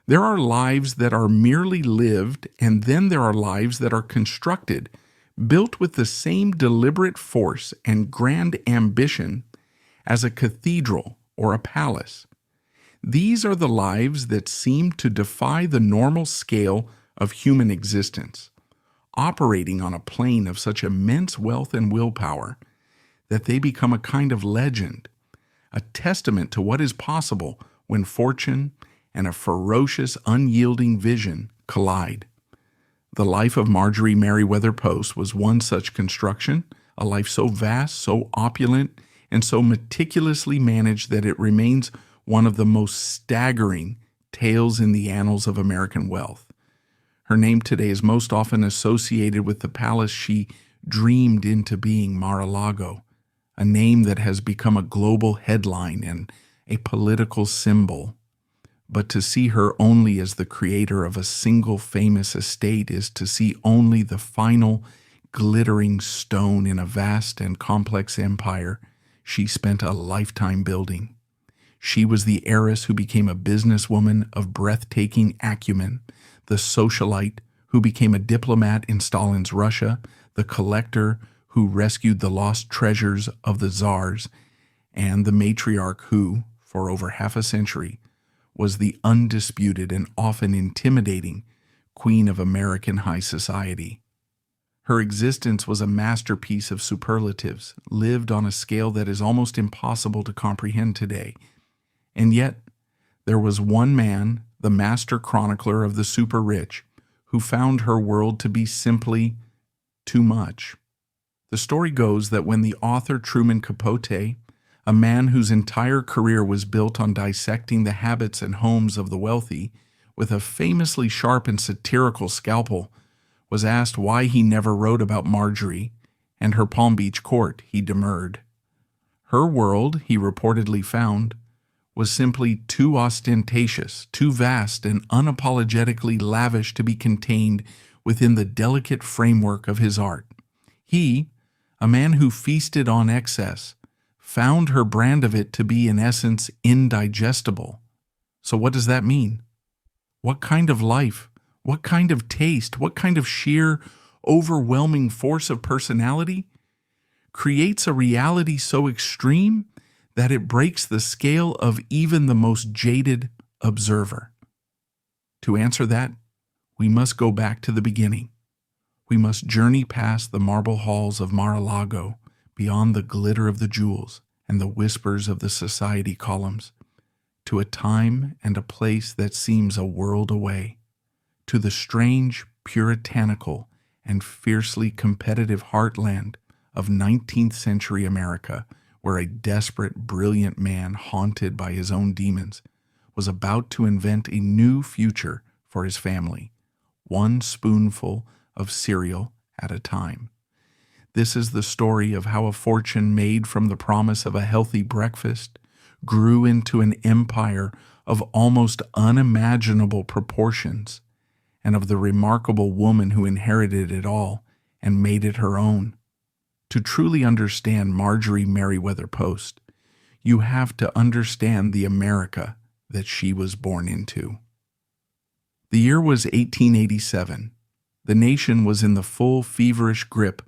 There are lives that are merely lived, and then there are lives that are constructed, built with the same deliberate force and grand ambition as a cathedral or a palace. These are the lives that seem to defy the normal scale of human existence, operating on a plane of such immense wealth and willpower that they become a kind of legend, a testament to what is possible when fortune and a ferocious, unyielding vision collide. The life of Marjorie Merriweather Post was one such construction, a life so vast, so opulent, and so meticulously managed that it remains one of the most staggering tales in the annals of American wealth. Her name today is most often associated with the palace she dreamed into being, Mar-a-Lago, a name that has become a global headline and a political symbol. But to see her only as the creator of a single famous estate is to see only the final glittering stone in a vast and complex empire she spent a lifetime building. She was the heiress who became a businesswoman of breathtaking acumen, the socialite who became a diplomat in Stalin's Russia, the collector who rescued the lost treasures of the czars, and the matriarch who, for over half a century, was the undisputed and often intimidating queen of American high society. Her existence was a masterpiece of superlatives, lived on a scale that is almost impossible to comprehend today. And yet, there was one man, the master chronicler of the super-rich, who found her world to be simply too much. The story goes that when the author Truman Capote, a man whose entire career was built on dissecting the habits and homes of the wealthy, with a famously sharp and satirical scalpel, was asked why he never wrote about Marjorie and her Palm Beach court, he demurred. Her world, he reportedly found, was simply too ostentatious, too vast and unapologetically lavish to be contained within the delicate framework of his art. He, a man who feasted on excess, found her brand of it to be in essence indigestible. So what does that mean? What kind of life, what kind of taste, what kind of sheer, overwhelming force of personality creates a reality so extreme that it breaks the scale of even the most jaded observer? To answer that, we must go back to the beginning. We must journey past the marble halls of Mar-a-Lago, beyond the glitter of the jewels and the whispers of the society columns, to a time and a place that seems a world away, to the strange, puritanical, and fiercely competitive heartland of 19th century America, where a desperate, brilliant man haunted by his own demons was about to invent a new future for his family, one spoonful of cereal at a time. This is the story of how a fortune made from the promise of a healthy breakfast grew into an empire of almost unimaginable proportions, and of the remarkable woman who inherited it all and made it her own. To truly understand Marjorie Merriweather Post, you have to understand the America that she was born into. The year was 1887. The nation was in the full feverish grip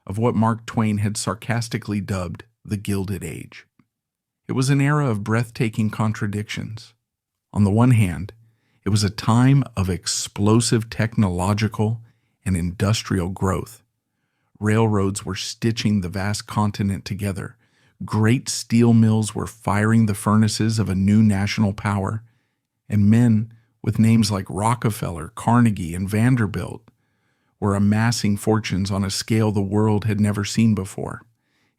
of what Mark Twain had sarcastically dubbed the Gilded Age. It was an era of breathtaking contradictions. On the one hand, it was a time of explosive technological and industrial growth. Railroads were stitching the vast continent together. Great steel mills were firing the furnaces of a new national power, and men with names like Rockefeller, Carnegie, and Vanderbilt were amassing fortunes on a scale the world had never seen before.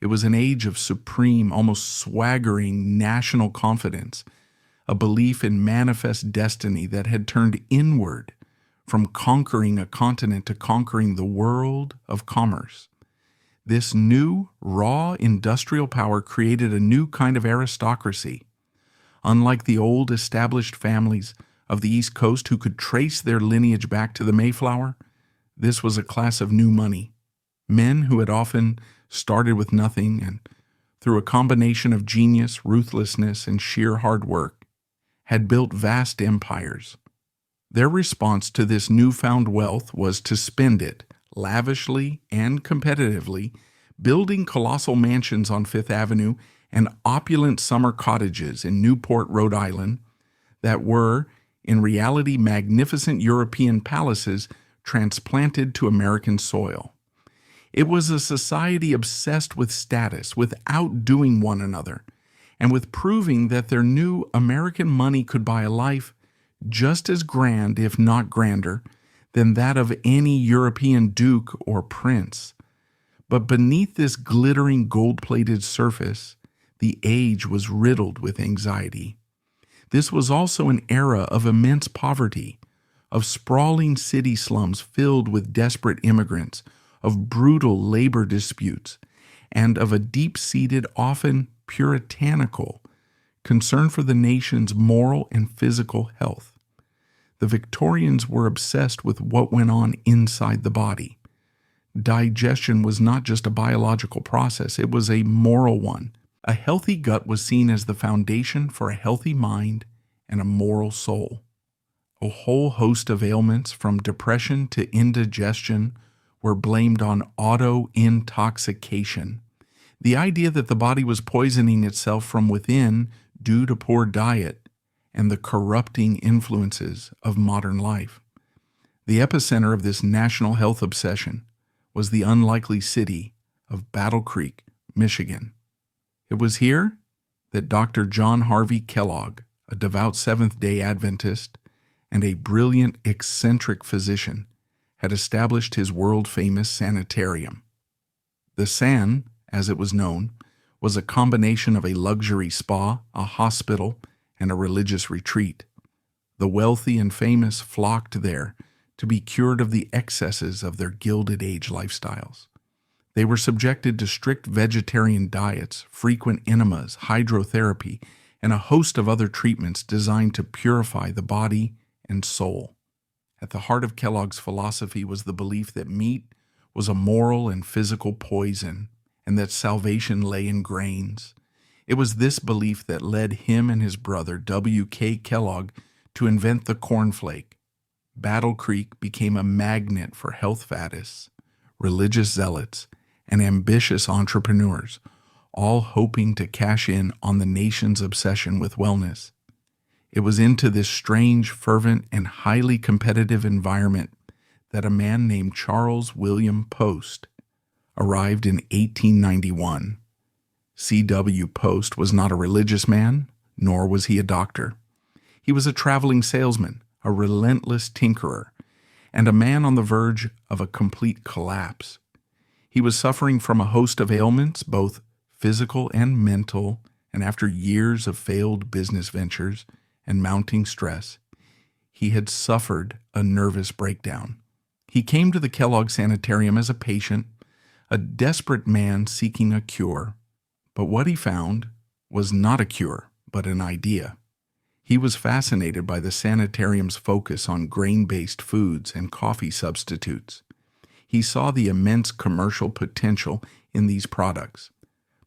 It was an age of supreme, almost swaggering national confidence, a belief in manifest destiny that had turned inward from conquering a continent to conquering the world of commerce. This new, raw industrial power created a new kind of aristocracy. Unlike the old established families of the East Coast who could trace their lineage back to the Mayflower, this was a class of new money. Men who had often started with nothing and, through a combination of genius, ruthlessness, and sheer hard work, had built vast empires. Their response to this newfound wealth was to spend it lavishly and competitively, building colossal mansions on Fifth Avenue and opulent summer cottages in Newport, Rhode Island, that were, in reality, magnificent European palaces transplanted to American soil. It was a society obsessed with status, with outdoing one another, and with proving that their new American money could buy a life just as grand, if not grander, than that of any European duke or prince. But beneath this glittering gold-plated surface, the age was riddled with anxiety. This was also an era of immense poverty, of sprawling city slums filled with desperate immigrants, of brutal labor disputes, and of a deep-seated, often puritanical, concern for the nation's moral and physical health. The Victorians were obsessed with what went on inside the body. Digestion was not just a biological process, it was a moral one. A healthy gut was seen as the foundation for a healthy mind and a moral soul. A whole host of ailments, from depression to indigestion, were blamed on auto-intoxication. The idea that the body was poisoning itself from within due to poor diet and the corrupting influences of modern life. The epicenter of this national health obsession was the unlikely city of Battle Creek, Michigan. It was here that Dr. John Harvey Kellogg, a devout Seventh-day Adventist and a brilliant, eccentric physician, had established his world-famous sanitarium. The San, as it was known, was a combination of a luxury spa, a hospital, and a religious retreat. The wealthy and famous flocked there to be cured of the excesses of their Gilded Age lifestyles. They were subjected to strict vegetarian diets, frequent enemas, hydrotherapy, and a host of other treatments designed to purify the body and soul. At the heart of Kellogg's philosophy was the belief that meat was a moral and physical poison, and that salvation lay in grains. It was this belief that led him and his brother, W.K. Kellogg, to invent the cornflake. Battle Creek became a magnet for health faddists, religious zealots, and ambitious entrepreneurs, all hoping to cash in on the nation's obsession with wellness. It was into this strange, fervent, and highly competitive environment that a man named Charles William Post arrived in 1891. C.W. Post was not a religious man, nor was he a doctor. He was a traveling salesman, a relentless tinkerer, and a man on the verge of a complete collapse. He was suffering from a host of ailments, both physical and mental, and after years of failed business ventures and mounting stress, he had suffered a nervous breakdown. He came to the Kellogg Sanitarium as a patient, a desperate man seeking a cure. But what he found was not a cure, but an idea. He was fascinated by the sanitarium's focus on grain-based foods and coffee substitutes. He saw the immense commercial potential in these products,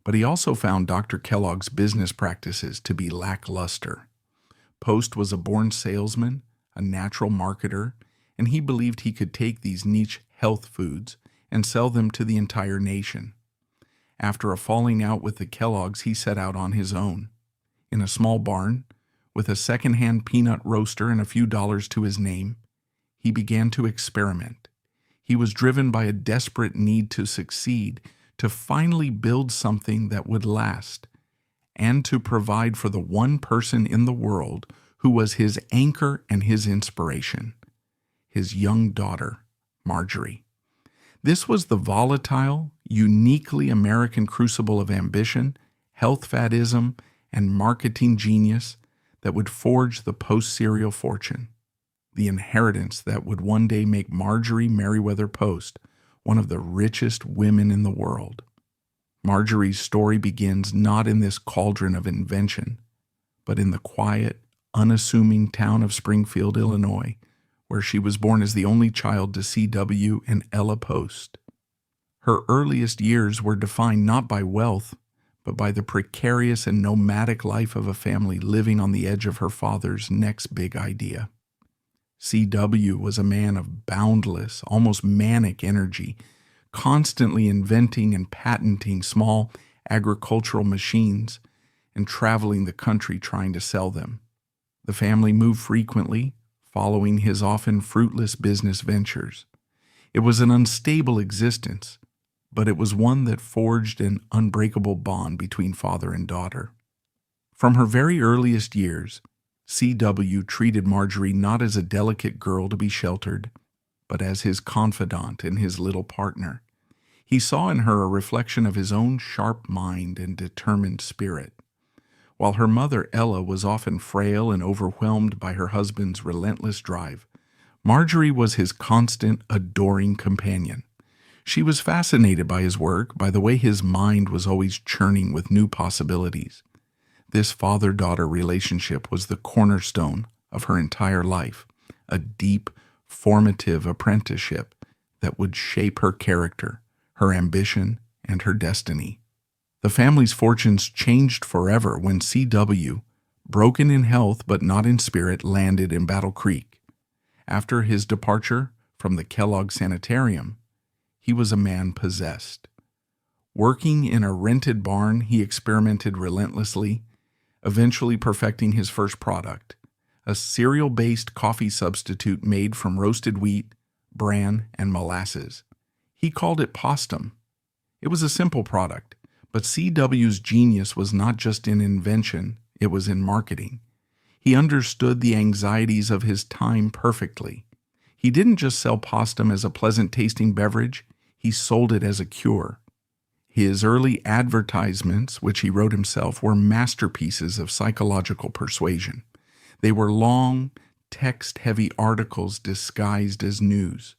but he also found Dr. Kellogg's business practices to be lackluster. Post was a born salesman, a natural marketer, and he believed he could take these niche health foods and sell them to the entire nation. After a falling out with the Kellogg's, he set out on his own. In a small barn, with a second-hand peanut roaster and a few dollars to his name, he began to experiment. He was driven by a desperate need to succeed, to finally build something that would last, and to provide for the one person in the world who was his anchor and his inspiration, his young daughter, Marjorie. This was the volatile, uniquely American crucible of ambition, health fadism, and marketing genius that would forge the post-serial fortune, the inheritance that would one day make Marjorie Merriweather Post one of the richest women in the world. Marjorie's story begins not in this cauldron of invention, but in the quiet, unassuming town of Springfield, Illinois, where she was born as the only child to C.W. and Ella Post. Her earliest years were defined not by wealth, but by the precarious and nomadic life of a family living on the edge of her father's next big idea. C.W. was a man of boundless, almost manic energy, constantly inventing and patenting small agricultural machines and traveling the country trying to sell them. The family moved frequently, following his often fruitless business ventures. It was an unstable existence, but it was one that forged an unbreakable bond between father and daughter. From her very earliest years, C.W. treated Marjorie not as a delicate girl to be sheltered, but as his confidant and his little partner. He saw in her a reflection of his own sharp mind and determined spirit. While her mother, Ella, was often frail and overwhelmed by her husband's relentless drive, Marjorie was his constant, adoring companion. She was fascinated by his work, by the way his mind was always churning with new possibilities. This father-daughter relationship was the cornerstone of her entire life, a deep, formative apprenticeship that would shape her character, her ambition, and her destiny. The family's fortunes changed forever when C.W., broken in health but not in spirit, landed in Battle Creek. After his departure from the Kellogg Sanitarium, he was a man possessed. Working in a rented barn, he experimented relentlessly, eventually perfecting his first product, a cereal-based coffee substitute made from roasted wheat, bran, and molasses. He called it Postum. It was a simple product, but C.W.'s genius was not just in invention, it was in marketing. He understood the anxieties of his time perfectly. He didn't just sell Postum as a pleasant-tasting beverage, he sold it as a cure. His early advertisements, which he wrote himself, were masterpieces of psychological persuasion. They were long, text-heavy articles disguised as news,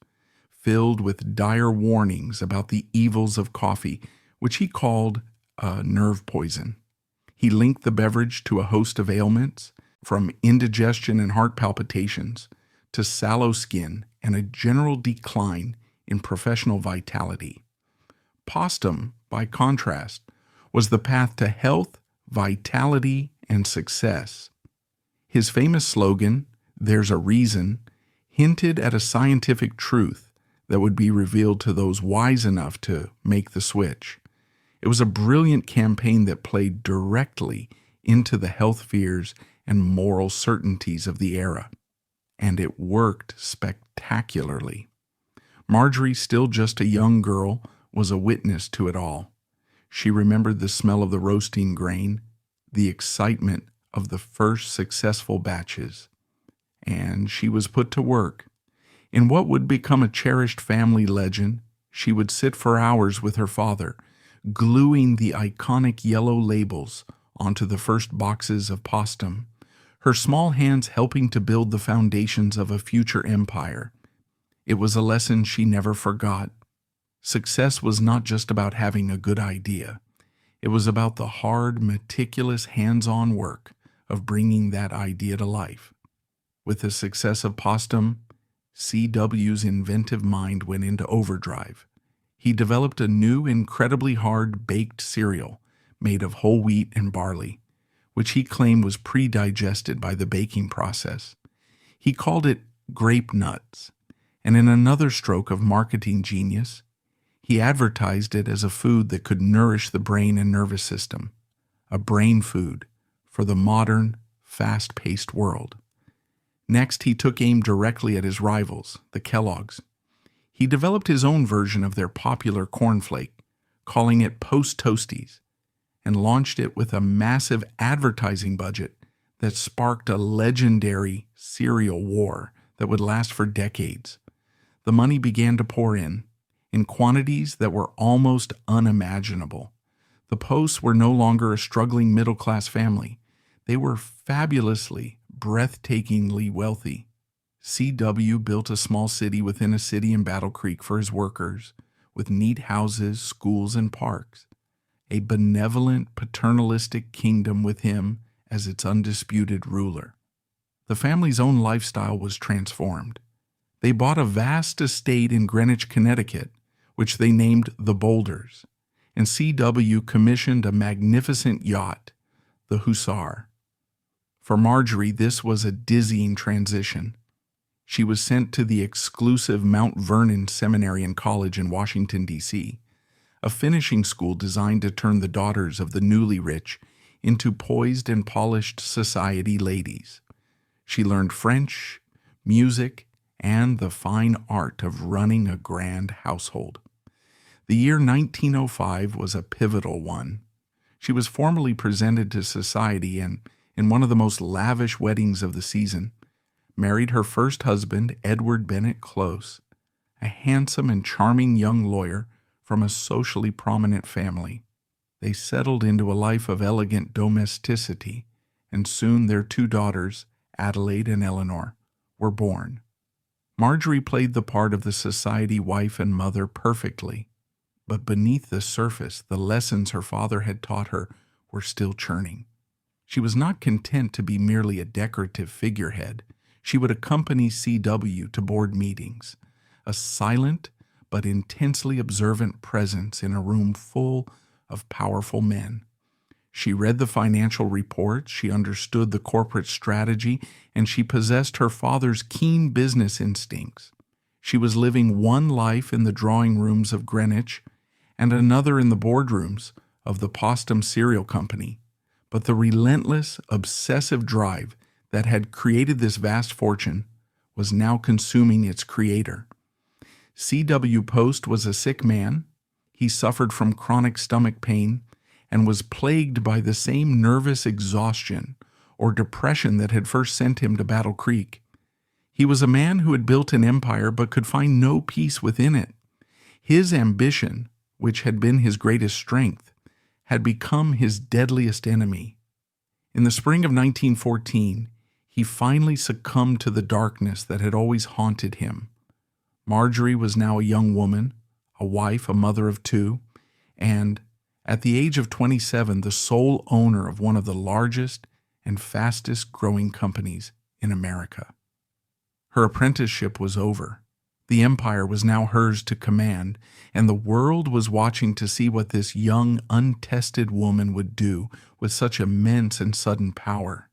filled with dire warnings about the evils of coffee, which he called nerve poison. He linked the beverage to a host of ailments, from indigestion and heart palpitations to sallow skin and a general decline in professional vitality. Postum, by contrast, was the path to health, vitality, and success. His famous slogan, "There's a reason," hinted at a scientific truth that would be revealed to those wise enough to make the switch. It was a brilliant campaign that played directly into the health fears and moral certainties of the era, and it worked spectacularly. Marjorie, still just a young girl, was a witness to it all. She remembered the smell of the roasting grain, the excitement of the first successful batches, and she was put to work. In what would become a cherished family legend, she would sit for hours with her father, gluing the iconic yellow labels onto the first boxes of Postum, her small hands helping to build the foundations of a future empire. It was a lesson she never forgot. Success was not just about having a good idea. It was about the hard, meticulous, hands-on work of bringing that idea to life. With the success of Postum, C.W.'s inventive mind went into overdrive. He developed a new, incredibly hard baked cereal made of whole wheat and barley, which he claimed was pre-digested by the baking process. He called it grape nuts, and in another stroke of marketing genius, he advertised it as a food that could nourish the brain and nervous system, a brain food for the modern, fast-paced world. Next, he took aim directly at his rivals, the Kellogg's. He developed his own version of their popular cornflake, calling it Post Toasties, and launched it with a massive advertising budget that sparked a legendary cereal war that would last for decades. The money began to pour in quantities that were almost unimaginable. The Posts were no longer a struggling middle-class family. They were fabulously, breathtakingly wealthy. C.W. built a small city within a city in Battle Creek for his workers, with neat houses, schools, and parks. A benevolent, paternalistic kingdom with him as its undisputed ruler. The family's own lifestyle was transformed. They bought a vast estate in Greenwich, Connecticut, which they named the Boulders, and C.W. commissioned a magnificent yacht, the Hussar. For Marjorie, this was a dizzying transition. She was sent to the exclusive Mount Vernon Seminary and College in Washington, D.C., a finishing school designed to turn the daughters of the newly rich into poised and polished society ladies. She learned French, music, and the fine art of running a grand household. The year 1905 was a pivotal one. She was formally presented to society and, in one of the most lavish weddings of the season, married her first husband, Edward Bennett Close, a handsome and charming young lawyer from a socially prominent family. They settled into a life of elegant domesticity, and soon their two daughters, Adelaide and Eleanor, were born. Marjorie played the part of the society wife and mother perfectly, but beneath the surface, the lessons her father had taught her were still churning. She was not content to be merely a decorative figurehead. She would accompany C.W. to board meetings, a silent but intensely observant presence in a room full of powerful men. She read the financial reports, she understood the corporate strategy, and she possessed her father's keen business instincts. She was living one life in the drawing rooms of Greenwich and another in the boardrooms of the Postum Cereal Company. But the relentless, obsessive drive that had created this vast fortune was now consuming its creator. C.W. Post was a sick man. He suffered from chronic stomach pain and was plagued by the same nervous exhaustion or depression that had first sent him to Battle Creek. He was a man who had built an empire but could find no peace within it. His ambition, which had been his greatest strength, had become his deadliest enemy. In the spring of 1914, he finally succumbed to the darkness that had always haunted him. Marjorie was now a young woman, a wife, a mother of two, and, at the age of 27, the sole owner of one of the largest and fastest growing companies in America. Her apprenticeship was over. The empire was now hers to command, and the world was watching to see what this young, untested woman would do with such immense and sudden power.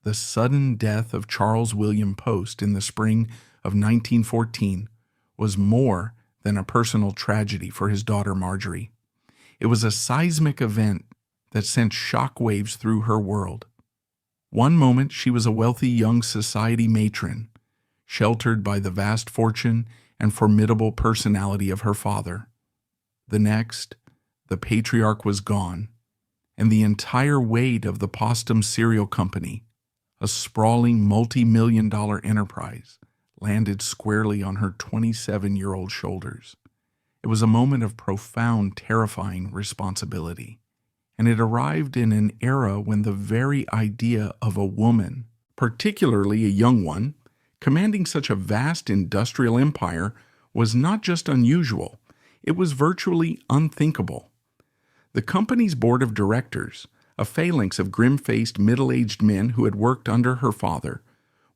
The sudden death of Charles William Post in the spring of 1914 was more than a personal tragedy for his daughter Marjorie. It was a seismic event that sent shockwaves through her world. One moment she was a wealthy young society matron, sheltered by the vast fortune and formidable personality of her father. The next, the patriarch was gone, and the entire weight of the Postum Cereal Company, a sprawling multi-million-dollar enterprise, landed squarely on her 27-year-old shoulders. It was a moment of profound, terrifying responsibility, and it arrived in an era when the very idea of a woman, particularly a young one, commanding such a vast industrial empire was not just unusual, it was virtually unthinkable. The company's board of directors, a phalanx of grim-faced middle-aged men who had worked under her father,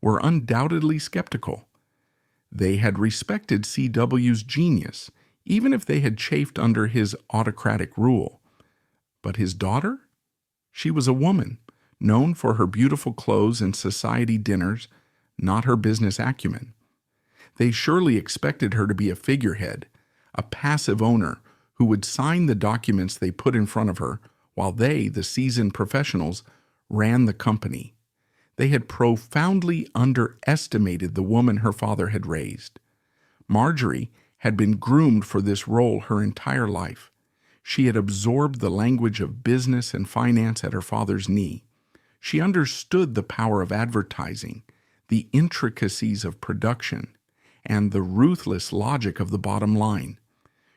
were undoubtedly skeptical. They had respected C.W.'s genius, even if they had chafed under his autocratic rule. But his daughter? She was a woman, known for her beautiful clothes and society dinners, not her business acumen. They surely expected her to be a figurehead, a passive owner who would sign the documents they put in front of her while they, the seasoned professionals, ran the company. They had profoundly underestimated the woman her father had raised. Marjorie had been groomed for this role her entire life. She had absorbed the language of business and finance at her father's knee. She understood the power of advertising, the intricacies of production, and the ruthless logic of the bottom line.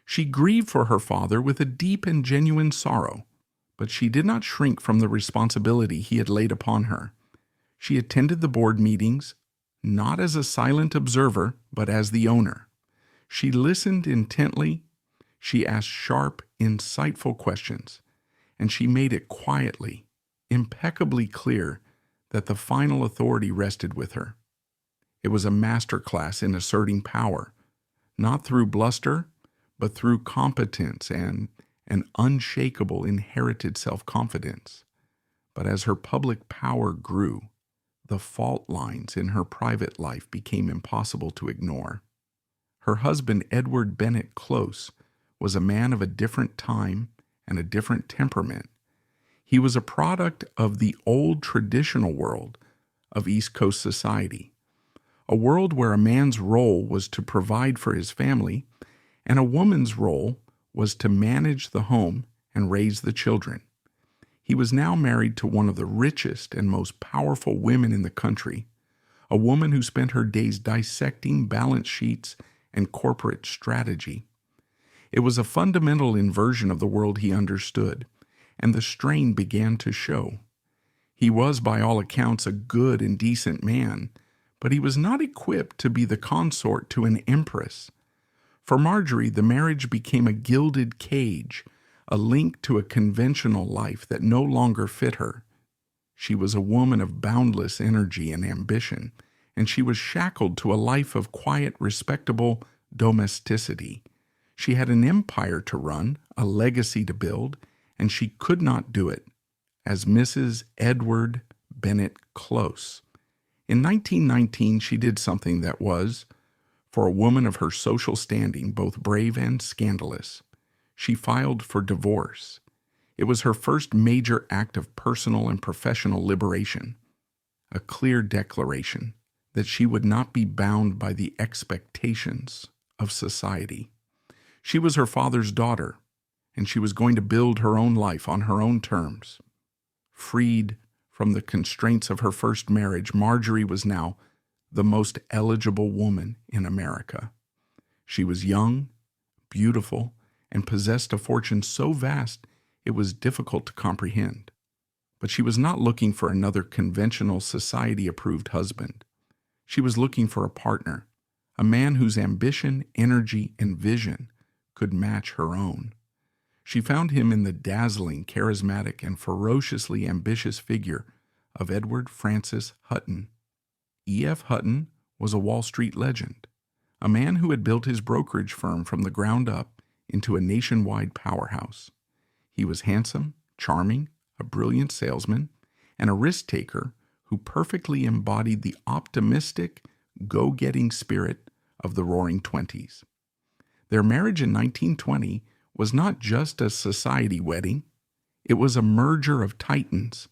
She grieved for her father with a deep and genuine sorrow, but she did not shrink from the responsibility he had laid upon her. She attended the board meetings, not as a silent observer, but as the owner. She listened intently, she asked sharp, insightful questions, and she made it quietly, impeccably clear that the final authority rested with her. It was a masterclass in asserting power, not through bluster, but through competence and an unshakable inherited self-confidence. But as her public power grew, the fault lines in her private life became impossible to ignore. Her husband, Edward Bennett Close, was a man of a different time and a different temperament. He was a product of the old traditional world of East Coast society, a world where a man's role was to provide for his family and a woman's role was to manage the home and raise the children. He was now married to one of the richest and most powerful women in the country, a woman who spent her days dissecting balance sheets and corporate strategy. It was a fundamental inversion of the world he understood, and the strain began to show. He was, by all accounts, a good and decent man, but he was not equipped to be the consort to an empress. For Marjorie, the marriage became a gilded cage, a link to a conventional life that no longer fit her. She was a woman of boundless energy and ambition, and she was shackled to a life of quiet, respectable domesticity. She had an empire to run, a legacy to build, and she could not do it as Mrs. Edward Bennett Close. In 1919, she did something that was, for a woman of her social standing, both brave and scandalous. She filed for divorce. It was her first major act of personal and professional liberation, a clear declaration that she would not be bound by the expectations of society. She was her father's daughter, and she was going to build her own life on her own terms. Freed from the constraints of her first marriage, Marjorie was now the most eligible woman in America. She was young, beautiful, and possessed a fortune so vast it was difficult to comprehend. But she was not looking for another conventional society-approved husband. She was looking for a partner, a man whose ambition, energy, and vision could match her own. She found him in the dazzling, charismatic, and ferociously ambitious figure of Edward Francis Hutton. E.F. Hutton was a Wall Street legend, a man who had built his brokerage firm from the ground up into a nationwide powerhouse. He was handsome, charming, a brilliant salesman, and a risk-taker who perfectly embodied the optimistic, go-getting spirit of the Roaring Twenties. Their marriage in 1920 was not just a society wedding. It was a merger of titans,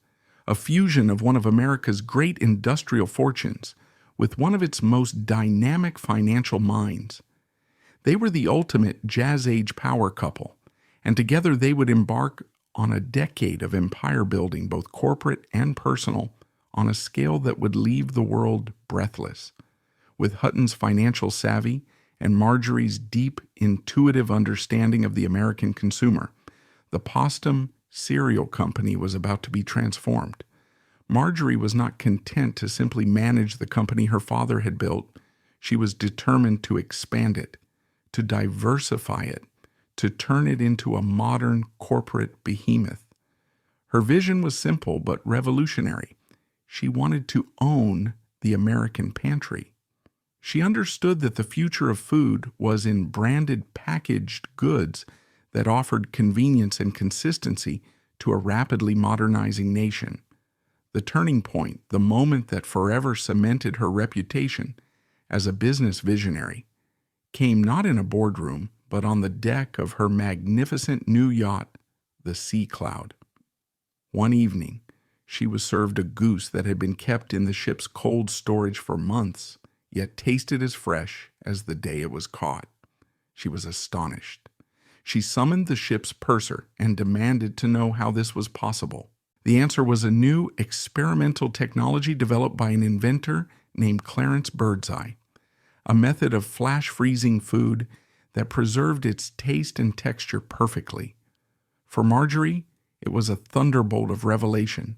a fusion of one of America's great industrial fortunes with one of its most dynamic financial minds. They were the ultimate jazz-age power couple, and together they would embark on a decade of empire building, both corporate and personal, on a scale that would leave the world breathless. With Hutton's financial savvy and Marjorie's deep, intuitive understanding of the American consumer, the Postum cereal company was about to be transformed. Marjorie was not content to simply manage the company her father had built. She was determined to expand it, to diversify it, to turn it into a modern corporate behemoth. Her vision was simple but revolutionary. She wanted to own the American pantry. She understood that the future of food was in branded packaged goods that offered convenience and consistency to a rapidly modernizing nation. The turning point, the moment that forever cemented her reputation as a business visionary, came not in a boardroom, but on the deck of her magnificent new yacht, the Sea Cloud. One evening, she was served a goose that had been kept in the ship's cold storage for months, yet tasted as fresh as the day it was caught. She was astonished. She summoned the ship's purser and demanded to know how this was possible. The answer was a new experimental technology developed by an inventor named Clarence Birdseye, a method of flash freezing food that preserved its taste and texture perfectly. For Marjorie, it was a thunderbolt of revelation.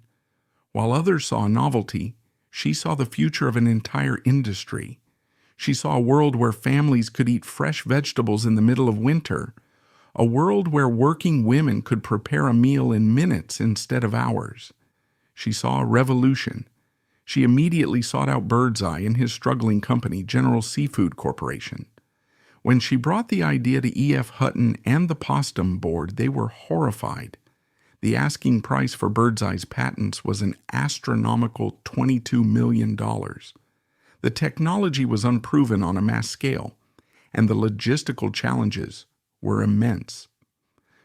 While others saw a novelty, she saw the future of an entire industry. She saw a world where families could eat fresh vegetables in the middle of winter, a world where working women could prepare a meal in minutes instead of hours. She saw a revolution. She immediately sought out Birdseye and his struggling company, General Seafood Corporation. When she brought the idea to E.F. Hutton and the Postum board, they were horrified. The asking price for Birdseye's patents was an astronomical $22 million. The technology was unproven on a mass scale, and the logistical challenges were immense.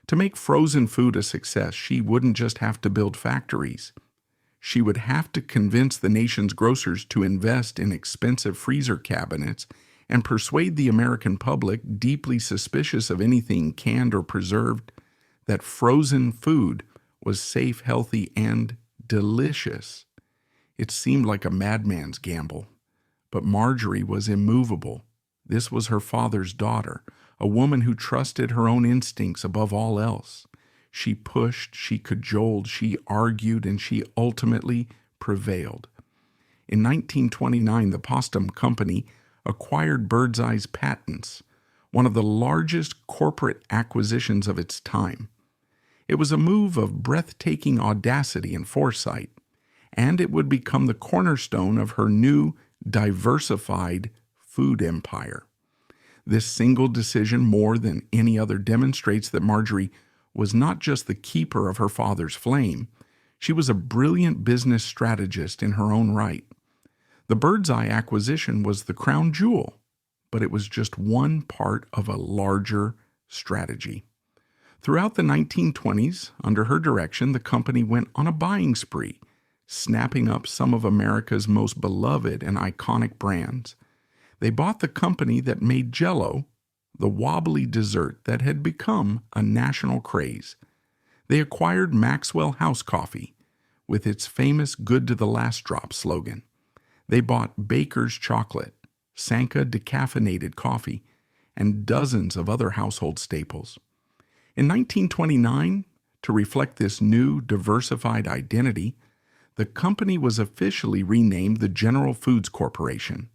To make frozen food a success, she wouldn't just have to build factories. She would have to convince the nation's grocers to invest in expensive freezer cabinets and persuade the American public, deeply suspicious of anything canned or preserved, that frozen food was safe, healthy, and delicious. It seemed like a madman's gamble, but Marjorie was immovable. This was her father's daughter, a woman who trusted her own instincts above all else. She pushed, she cajoled, she argued, and she ultimately prevailed. In 1929, the Postum Company acquired Birdseye's patents, one of the largest corporate acquisitions of its time. It was a move of breathtaking audacity and foresight, and it would become the cornerstone of her new, diversified food empire. This single decision, more than any other, demonstrates that Marjorie was not just the keeper of her father's flame, she was a brilliant business strategist in her own right. The Birdseye acquisition was the crown jewel, but it was just one part of a larger strategy. Throughout the 1920s, under her direction, the company went on a buying spree, snapping up some of America's most beloved and iconic brands. They bought the company that made Jell-O, the wobbly dessert that had become a national craze. They acquired Maxwell House Coffee, with its famous "good to the last drop" slogan. They bought Baker's Chocolate, Sanka decaffeinated coffee, and dozens of other household staples. In 1929, to reflect this new, diversified identity, the company was officially renamed the General Foods Corporation.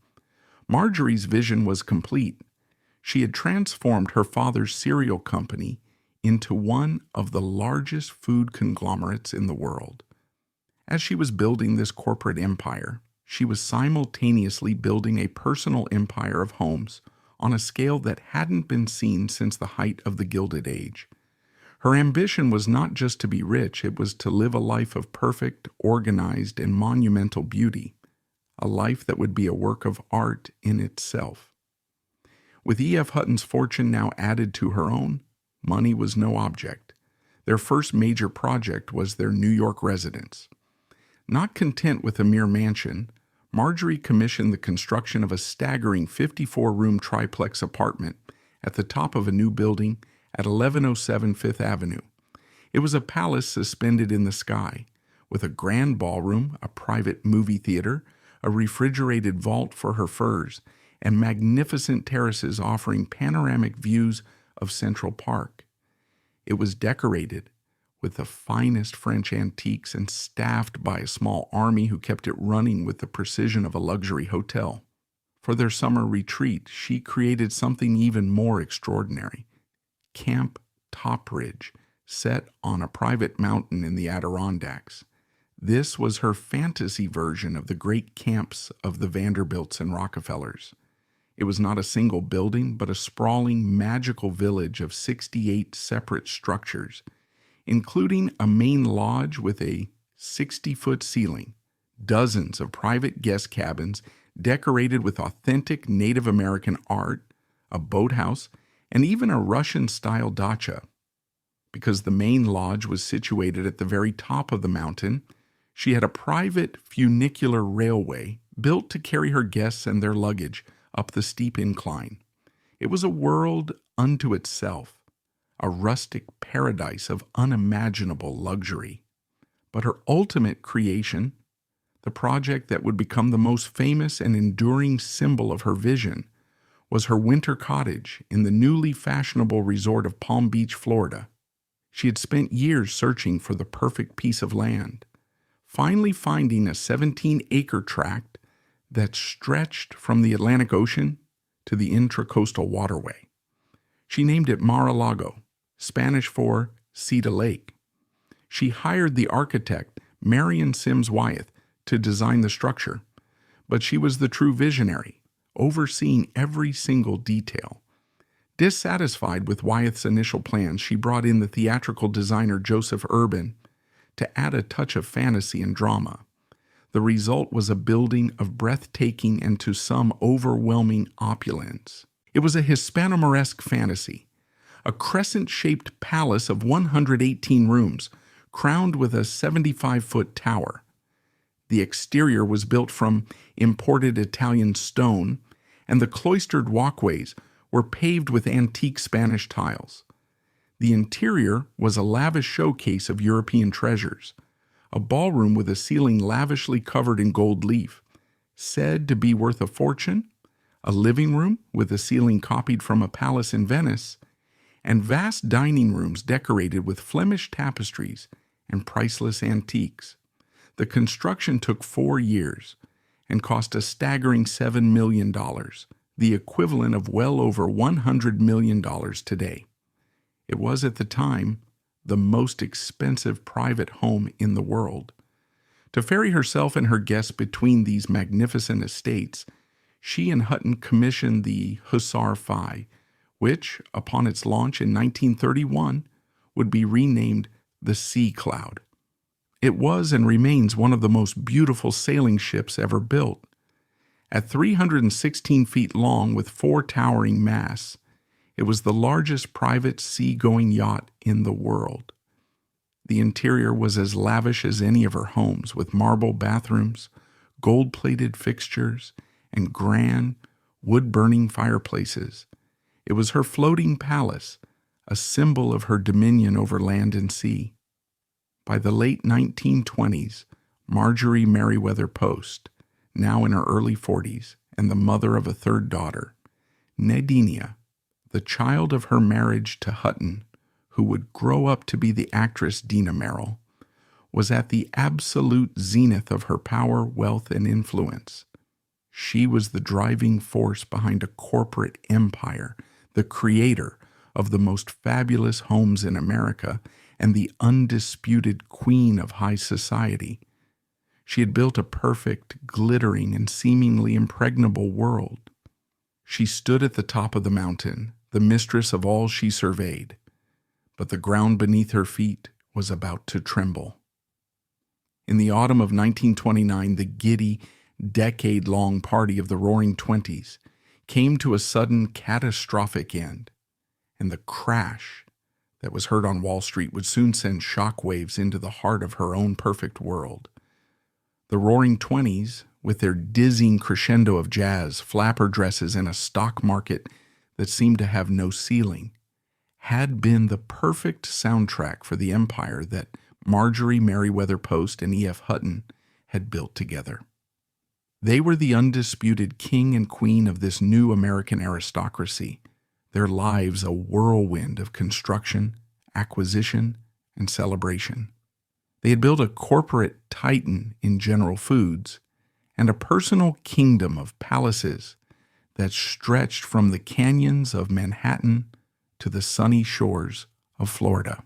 Marjorie's vision was complete. She had transformed her father's cereal company into one of the largest food conglomerates in the world. As she was building this corporate empire, she was simultaneously building a personal empire of homes on a scale that hadn't been seen since the height of the Gilded Age. Her ambition was not just to be rich, it was to live a life of perfect, organized, and monumental beauty, a life that would be a work of art in itself. With E.F. Hutton's fortune now added to her own, money was no object. Their first major project was their New York residence. Not content with a mere mansion, Marjorie commissioned the construction of a staggering 54-room triplex apartment at the top of a new building at 1107 Fifth Avenue. It was a palace suspended in the sky, with a grand ballroom, a private movie theater, a refrigerated vault for her furs, and magnificent terraces offering panoramic views of Central Park. It was decorated with the finest French antiques and staffed by a small army who kept it running with the precision of a luxury hotel. For their summer retreat, she created something even more extraordinary. Camp Topridge, set on a private mountain in the Adirondacks. This was her fantasy version of the great camps of the Vanderbilts and Rockefellers. It was not a single building, but a sprawling, magical village of 68 separate structures, including a main lodge with a 60-foot ceiling, dozens of private guest cabins decorated with authentic Native American art, a boathouse, and even a Russian-style dacha. Because the main lodge was situated at the very top of the mountain, she had a private funicular railway built to carry her guests and their luggage up the steep incline. It was a world unto itself, a rustic paradise of unimaginable luxury. But her ultimate creation, the project that would become the most famous and enduring symbol of her vision, was her winter cottage in the newly fashionable resort of Palm Beach, Florida. She had spent years searching for the perfect piece of land, finally finding a 17-acre tract that stretched from the Atlantic Ocean to the intracoastal waterway. She named it Mar-a-Lago, Spanish for Cedar Lake. She hired the architect, Marion Sims Wyeth, to design the structure, but she was the true visionary, overseeing every single detail. Dissatisfied with Wyeth's initial plans, she brought in the theatrical designer Joseph Urban to add a touch of fantasy and drama. The result was a building of breathtaking and to some overwhelming opulence. It was a Hispano-Moresque fantasy, a crescent-shaped palace of 118 rooms, crowned with a 75-foot tower. The exterior was built from imported Italian stone, and the cloistered walkways were paved with antique Spanish tiles. The interior was a lavish showcase of European treasures, a ballroom with a ceiling lavishly covered in gold leaf, said to be worth a fortune, a living room with a ceiling copied from a palace in Venice, and vast dining rooms decorated with Flemish tapestries and priceless antiques. The construction took 4 years and cost a staggering $7 million, the equivalent of well over $100 million today. It was at the time the most expensive private home in the world. To ferry herself and her guests between these magnificent estates, she and Hutton commissioned the Hussar Phi, which, upon its launch in 1931, would be renamed the Sea Cloud. It was and remains one of the most beautiful sailing ships ever built. At 316 feet long with 4 towering masts, it was the largest private sea-going yacht in the world. The interior was as lavish as any of her homes, with marble bathrooms, gold-plated fixtures, and grand, wood-burning fireplaces. It was her floating palace, a symbol of her dominion over land and sea. By the late 1920s, Marjorie Merriweather Post, now in her early 40s and the mother of a 3rd daughter, Nadinia, the child of her marriage to Hutton, who would grow up to be the actress Dina Merrill, was at the absolute zenith of her power, wealth, and influence. She was the driving force behind a corporate empire, the creator of the most fabulous homes in America, and the undisputed queen of high society. She had built a perfect, glittering, and seemingly impregnable world. She stood at the top of the mountain, the mistress of all she surveyed, but the ground beneath her feet was about to tremble. In the autumn of 1929, the giddy, decade-long party of the Roaring Twenties came to a sudden catastrophic end, and the crash that was heard on Wall Street would soon send shockwaves into the heart of her own perfect world. The Roaring Twenties, with their dizzying crescendo of jazz, flapper dresses, and a stock market that seemed to have no ceiling, had been the perfect soundtrack for the empire that Marjorie Merriweather Post and E.F. Hutton had built together. They were the undisputed king and queen of this new American aristocracy, their lives a whirlwind of construction, acquisition, and celebration. They had built a corporate titan in General Foods and a personal kingdom of palaces that stretched from the canyons of Manhattan to the sunny shores of Florida.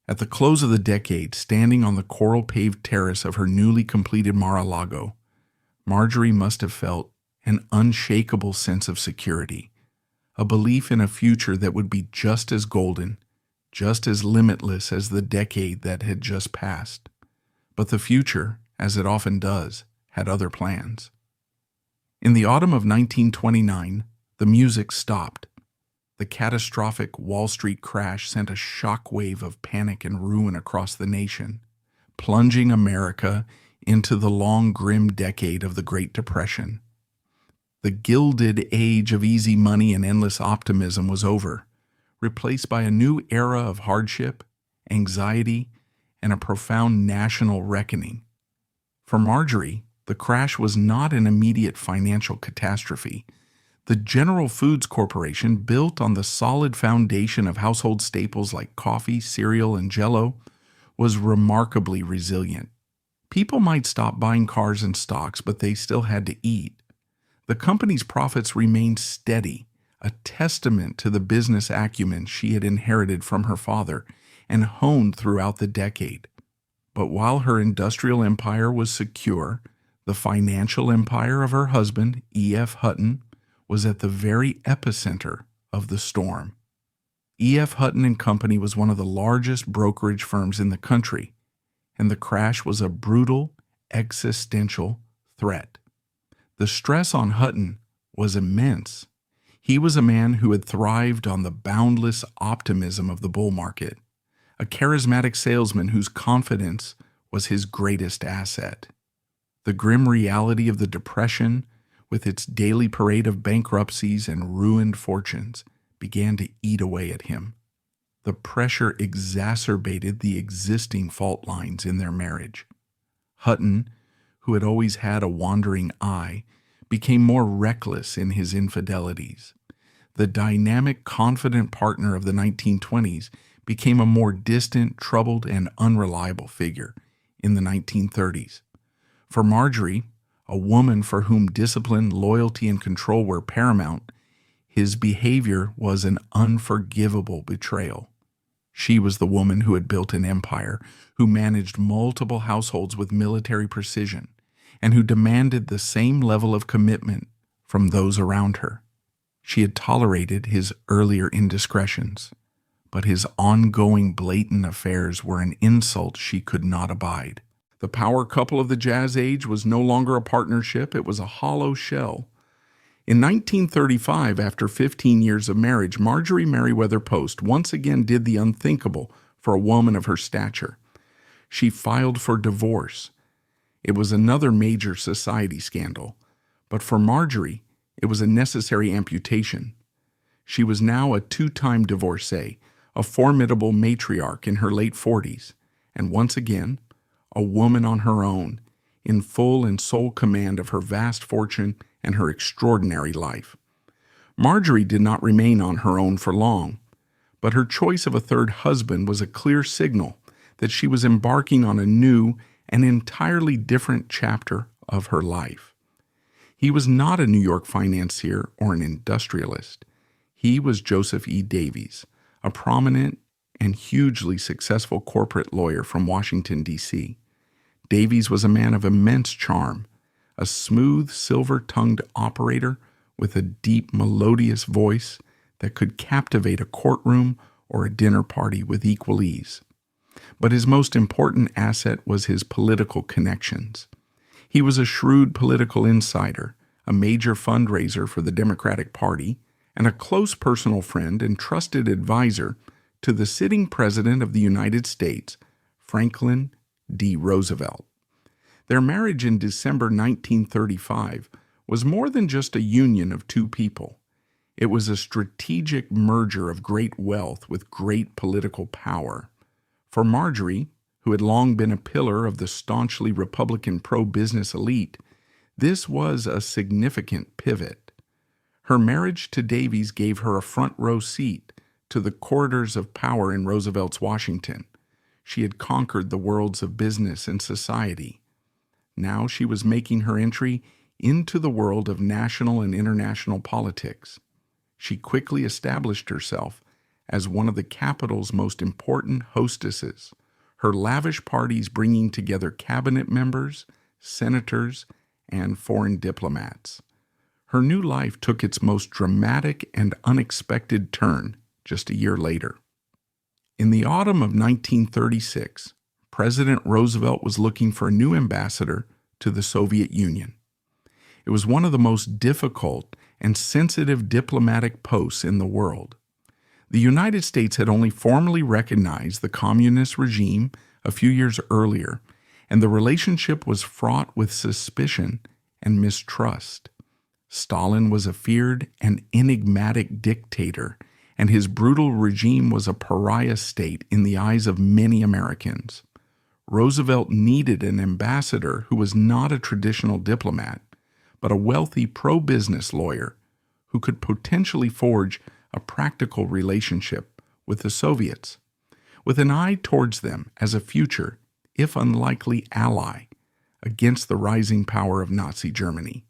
At the close of the decade, standing on the coral-paved terrace of her newly completed Mar-a-Lago, Marjorie must have felt an unshakable sense of security, a belief in a future that would be just as golden, just as limitless as the decade that had just passed. But the future, as it often does, had other plans. In the autumn of 1929, the music stopped. The catastrophic Wall Street crash sent a shockwave of panic and ruin across the nation, plunging America into the long, grim decade of the Great Depression. The Gilded Age of easy money and endless optimism was over, replaced by a new era of hardship, anxiety, and a profound national reckoning. For Marjorie, the crash was not an immediate financial catastrophe. The General Foods Corporation, built on the solid foundation of household staples like coffee, cereal, and Jell-O, was remarkably resilient. People might stop buying cars and stocks, but they still had to eat. The company's profits remained steady, a testament to the business acumen she had inherited from her father and honed throughout the decade. But while her industrial empire was secure, the financial empire of her husband, E.F. Hutton, was at the very epicenter of the storm. E.F. Hutton and Company was one of the largest brokerage firms in the country, and the crash was a brutal, existential threat. The stress on Hutton was immense. He was a man who had thrived on the boundless optimism of the bull market, a charismatic salesman whose confidence was his greatest asset. The grim reality of the Depression, with its daily parade of bankruptcies and ruined fortunes, began to eat away at him. The pressure exacerbated the existing fault lines in their marriage. Hutton, who had always had a wandering eye, became more reckless in his infidelities. The dynamic, confident partner of the 1920s became a more distant, troubled, and unreliable figure in the 1930s. For Marjorie, a woman for whom discipline, loyalty, and control were paramount, his behavior was an unforgivable betrayal. She was the woman who had built an empire, who managed multiple households with military precision, and who demanded the same level of commitment from those around her. She had tolerated his earlier indiscretions, but his ongoing blatant affairs were an insult she could not abide. The power couple of the Jazz Age was no longer a partnership, it was a hollow shell. In 1935, after 15 years of marriage, Marjorie Merriweather Post once again did the unthinkable for a woman of her stature. She filed for divorce. It was another major society scandal, but for Marjorie, it was a necessary amputation. She was now a two-time divorcee, a formidable matriarch in her late 40s, and once again, a woman on her own, in full and sole command of her vast fortune and her extraordinary life. Marjorie did not remain on her own for long, but her choice of a third husband was a clear signal that she was embarking on a new and entirely different chapter of her life. He was not a New York financier or an industrialist. He was Joseph E. Davies, a prominent and hugely successful corporate lawyer from Washington, D.C. Davies was a man of immense charm, a smooth, silver-tongued operator with a deep, melodious voice that could captivate a courtroom or a dinner party with equal ease. But his most important asset was his political connections. He was a shrewd political insider, a major fundraiser for the Democratic Party, and a close personal friend and trusted advisor to the sitting President of the United States, Franklin D. Roosevelt. Their marriage in December 1935 was more than just a union of two people. It was a strategic merger of great wealth with great political power. For Marjorie, who had long been a pillar of the staunchly Republican pro-business elite, this was a significant pivot. Her marriage to Davies gave her a front-row seat to the corridors of power in Roosevelt's Washington. She had conquered the worlds of business and society. Now she was making her entry into the world of national and international politics. She quickly established herself as one of the capital's most important hostesses, her lavish parties bringing together cabinet members, senators, and foreign diplomats. Her new life took its most dramatic and unexpected turn just a year later. In the autumn of 1936, President Roosevelt was looking for a new ambassador to the Soviet Union. It was one of the most difficult and sensitive diplomatic posts in the world. The United States had only formally recognized the communist regime a few years earlier, and the relationship was fraught with suspicion and mistrust. Stalin was a feared and enigmatic dictator, and his brutal regime was a pariah state in the eyes of many Americans. Roosevelt needed an ambassador who was not a traditional diplomat, but a wealthy pro-business lawyer who could potentially forge a practical relationship with the Soviets, with an eye towards them as a future, if unlikely, ally against the rising power of Nazi Germany.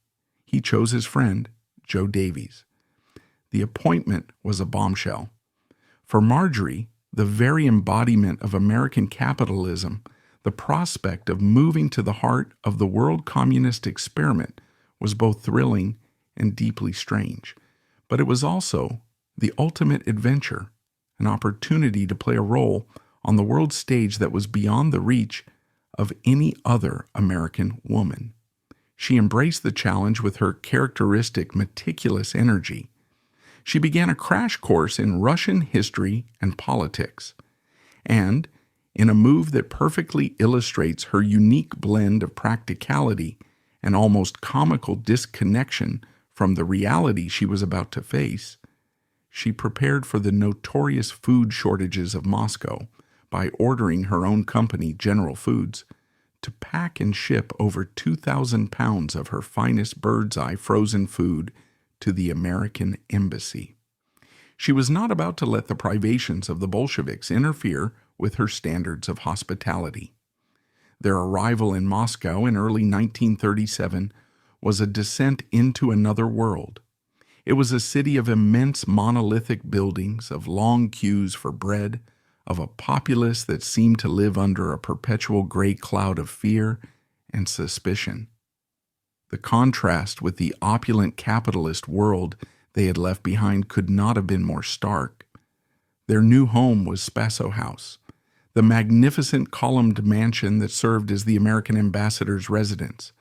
He chose his friend, Joe Davies. The appointment was a bombshell. For Marjorie, the very embodiment of American capitalism, the prospect of moving to the heart of the world communist experiment was both thrilling and deeply strange. But it was also the ultimate adventure, an opportunity to play a role on the world stage that was beyond the reach of any other American woman. She embraced the challenge with her characteristic meticulous energy. She began a crash course in Russian history and politics, and, in a move that perfectly illustrates her unique blend of practicality and almost comical disconnection from the reality she was about to face, she prepared for the notorious food shortages of Moscow by ordering her own company, General Foods, to pack and ship over 2,000 pounds of her finest bird's-eye frozen food to the American embassy. She was not about to let the privations of the Bolsheviks interfere with her standards of hospitality. Their arrival in Moscow in early 1937 was a descent into another world. It was a city of immense monolithic buildings, of long queues for bread, of a populace that seemed to live under a perpetual gray cloud of fear and suspicion. The contrast with the opulent capitalist world they had left behind could not have been more stark. Their new home was Spaso House, the magnificent columned mansion that served as the American ambassador's residence.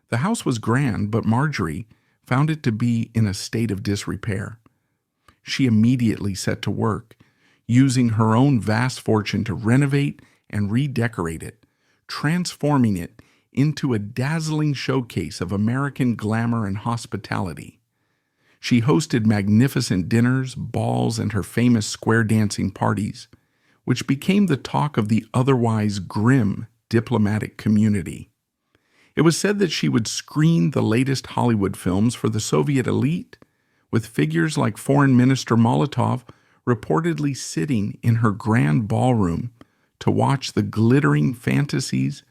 The house was grand, but Marjorie found it to be in a state of disrepair. She immediately set to work, using her own vast fortune to renovate and redecorate it, transforming it into a dazzling showcase of American glamour and hospitality. She hosted magnificent dinners, balls, and her famous square dancing parties, which became the talk of the otherwise grim diplomatic community. It was said that she would screen the latest Hollywood films for the Soviet elite, with figures like Foreign Minister Molotov reportedly sitting in her grand ballroom to watch the glittering fantasies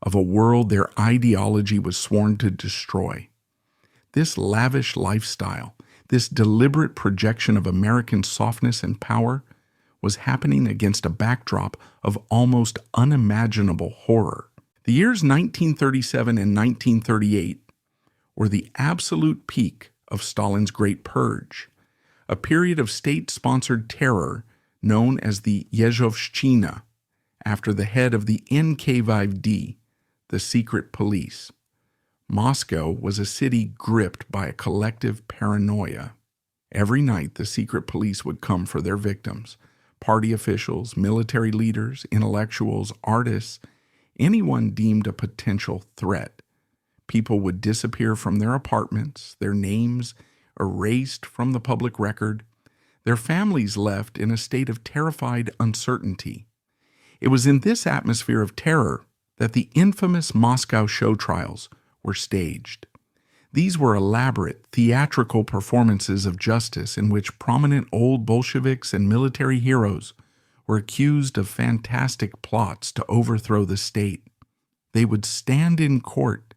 of a world their ideology was sworn to destroy. This lavish lifestyle, this deliberate projection of American softness and power, was happening against a backdrop of almost unimaginable horror. The years 1937 and 1938 were the absolute peak of Stalin's Great Purge, a period of state-sponsored terror known as the Yezhovshchina, after the head of the NKVD, the secret police. Moscow was a city gripped by a collective paranoia. Every night the secret police would come for their victims, party officials, military leaders, intellectuals, artists, anyone deemed a potential threat. People would disappear from their apartments, their names erased from the public record, their families left in a state of terrified uncertainty. It was in this atmosphere of terror that the infamous Moscow show trials were staged. These were elaborate, theatrical performances of justice in which prominent old Bolsheviks and military heroes were accused of fantastic plots to overthrow the state. They would stand in court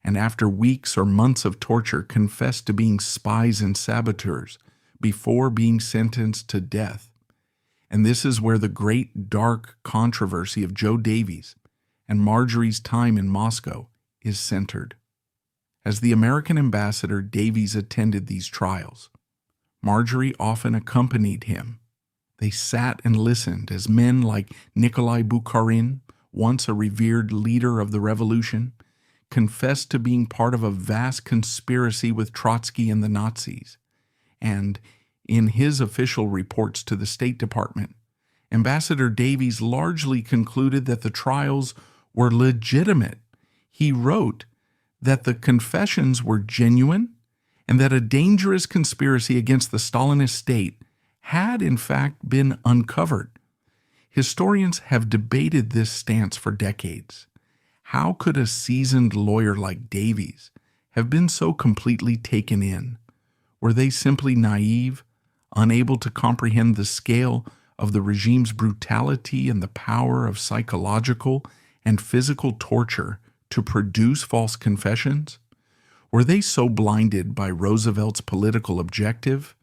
and after weeks or months of torture confessed to being spies and saboteurs before being sentenced to death. And this is where the great dark controversy of Joe Davies and Marjorie's time in Moscow is centered. As the American ambassador, Davies attended these trials. Marjorie often accompanied him. They sat and listened as men like Nikolai Bukharin, once a revered leader of the revolution, confessed to being part of a vast conspiracy with Trotsky and the Nazis. And in his official reports to the State Department, Ambassador Davies largely concluded that the trials were legitimate. He wrote that the confessions were genuine and that a dangerous conspiracy against the Stalinist state had in fact been uncovered. Historians have debated this stance for decades. How could a seasoned lawyer like Davies have been so completely taken in? Were they simply naive, unable to comprehend the scale of the regime's brutality and the power of psychological and physical torture to produce false confessions? Were they so blinded by Roosevelt's political objective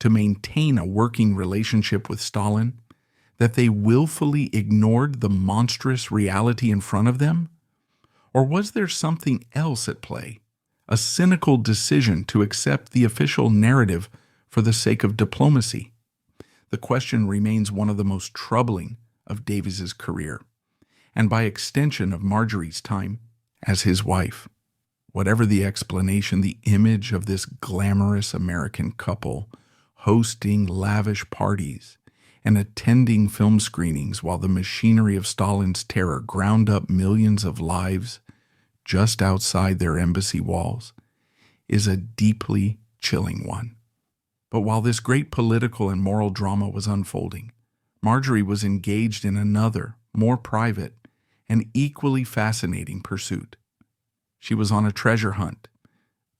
to maintain a working relationship with Stalin that they willfully ignored the monstrous reality in front of them? Or was there something else at play, a cynical decision to accept the official narrative for the sake of diplomacy? The question remains one of the most troubling of Davies's career, and by extension of Marjorie's time as his wife. Whatever the explanation, the image of this glamorous American couple hosting lavish parties and attending film screenings while the machinery of Stalin's terror ground up millions of lives just outside their embassy walls is a deeply chilling one. But while this great political and moral drama was unfolding, Marjorie was engaged in another, more private, and equally fascinating pursuit. She was on a treasure hunt.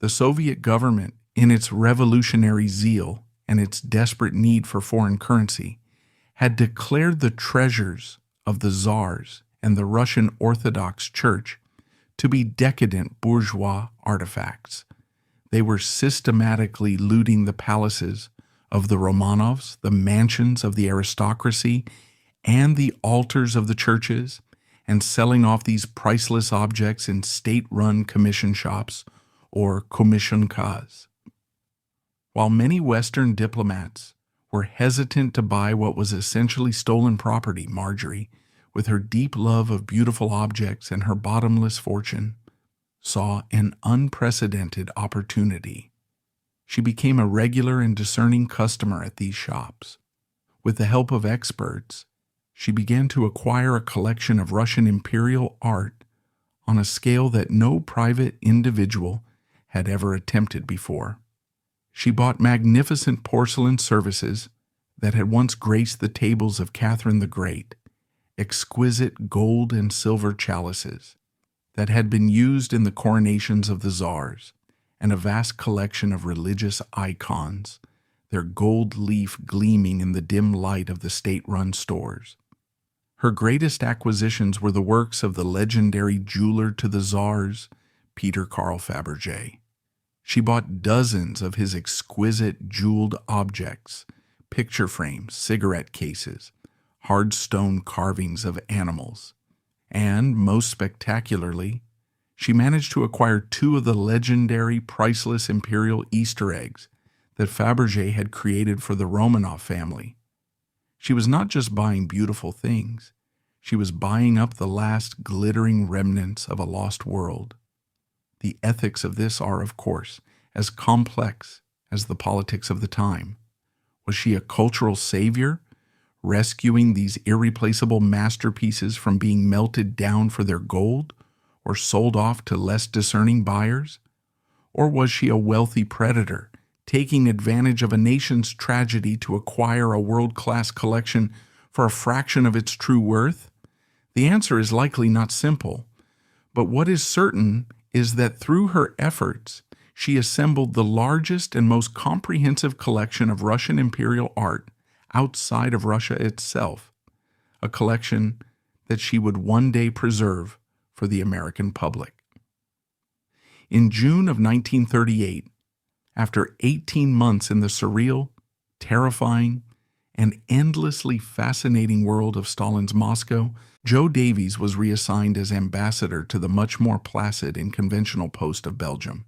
The Soviet government, in its revolutionary zeal and its desperate need for foreign currency, had declared the treasures of the czars and the Russian Orthodox Church to be decadent bourgeois artifacts. They were systematically looting the palaces of the Romanovs, the mansions of the aristocracy, and the altars of the churches, and selling off these priceless objects in state-run commission shops or komissionkas. While many Western diplomats were hesitant to buy what was essentially stolen property, Marjorie, with her deep love of beautiful objects and her bottomless fortune, saw an unprecedented opportunity. She became a regular and discerning customer at these shops. With the help of experts, she began to acquire a collection of Russian imperial art on a scale that no private individual had ever attempted before. She bought magnificent porcelain services that had once graced the tables of Catherine the Great, exquisite gold and silver chalices that had been used in the coronations of the czars, and a vast collection of religious icons, their gold leaf gleaming in the dim light of the state-run stores. Her greatest acquisitions were the works of the legendary jeweler to the czars, Peter Carl Fabergé. She bought dozens of his exquisite jeweled objects, picture frames, cigarette cases, hard stone carvings of animals, and, most spectacularly, she managed to acquire 2 of the legendary priceless imperial Easter eggs that Fabergé had created for the Romanov family. She was not just buying beautiful things, she was buying up the last glittering remnants of a lost world. The ethics of this are, of course, as complex as the politics of the time. Was she a cultural savior, rescuing these irreplaceable masterpieces from being melted down for their gold or sold off to less discerning buyers? Or was she a wealthy predator, taking advantage of a nation's tragedy to acquire a world-class collection for a fraction of its true worth? The answer is likely not simple, but what is certain is that through her efforts, she assembled the largest and most comprehensive collection of Russian imperial art outside of Russia itself, a collection that she would one day preserve for the American public. In June of 1938, after 18 months in the surreal, terrifying, and endlessly fascinating world of Stalin's Moscow, Joe Davies was reassigned as ambassador to the much more placid and conventional post of Belgium.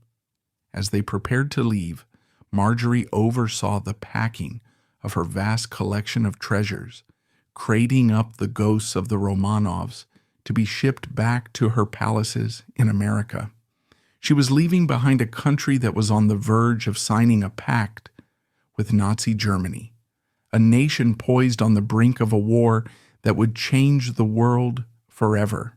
As they prepared to leave, Marjorie oversaw the packing of her vast collection of treasures, crating up the ghosts of the Romanovs to be shipped back to her palaces in America. She was leaving behind a country that was on the verge of signing a pact with Nazi Germany, a nation poised on the brink of a war that would change the world forever.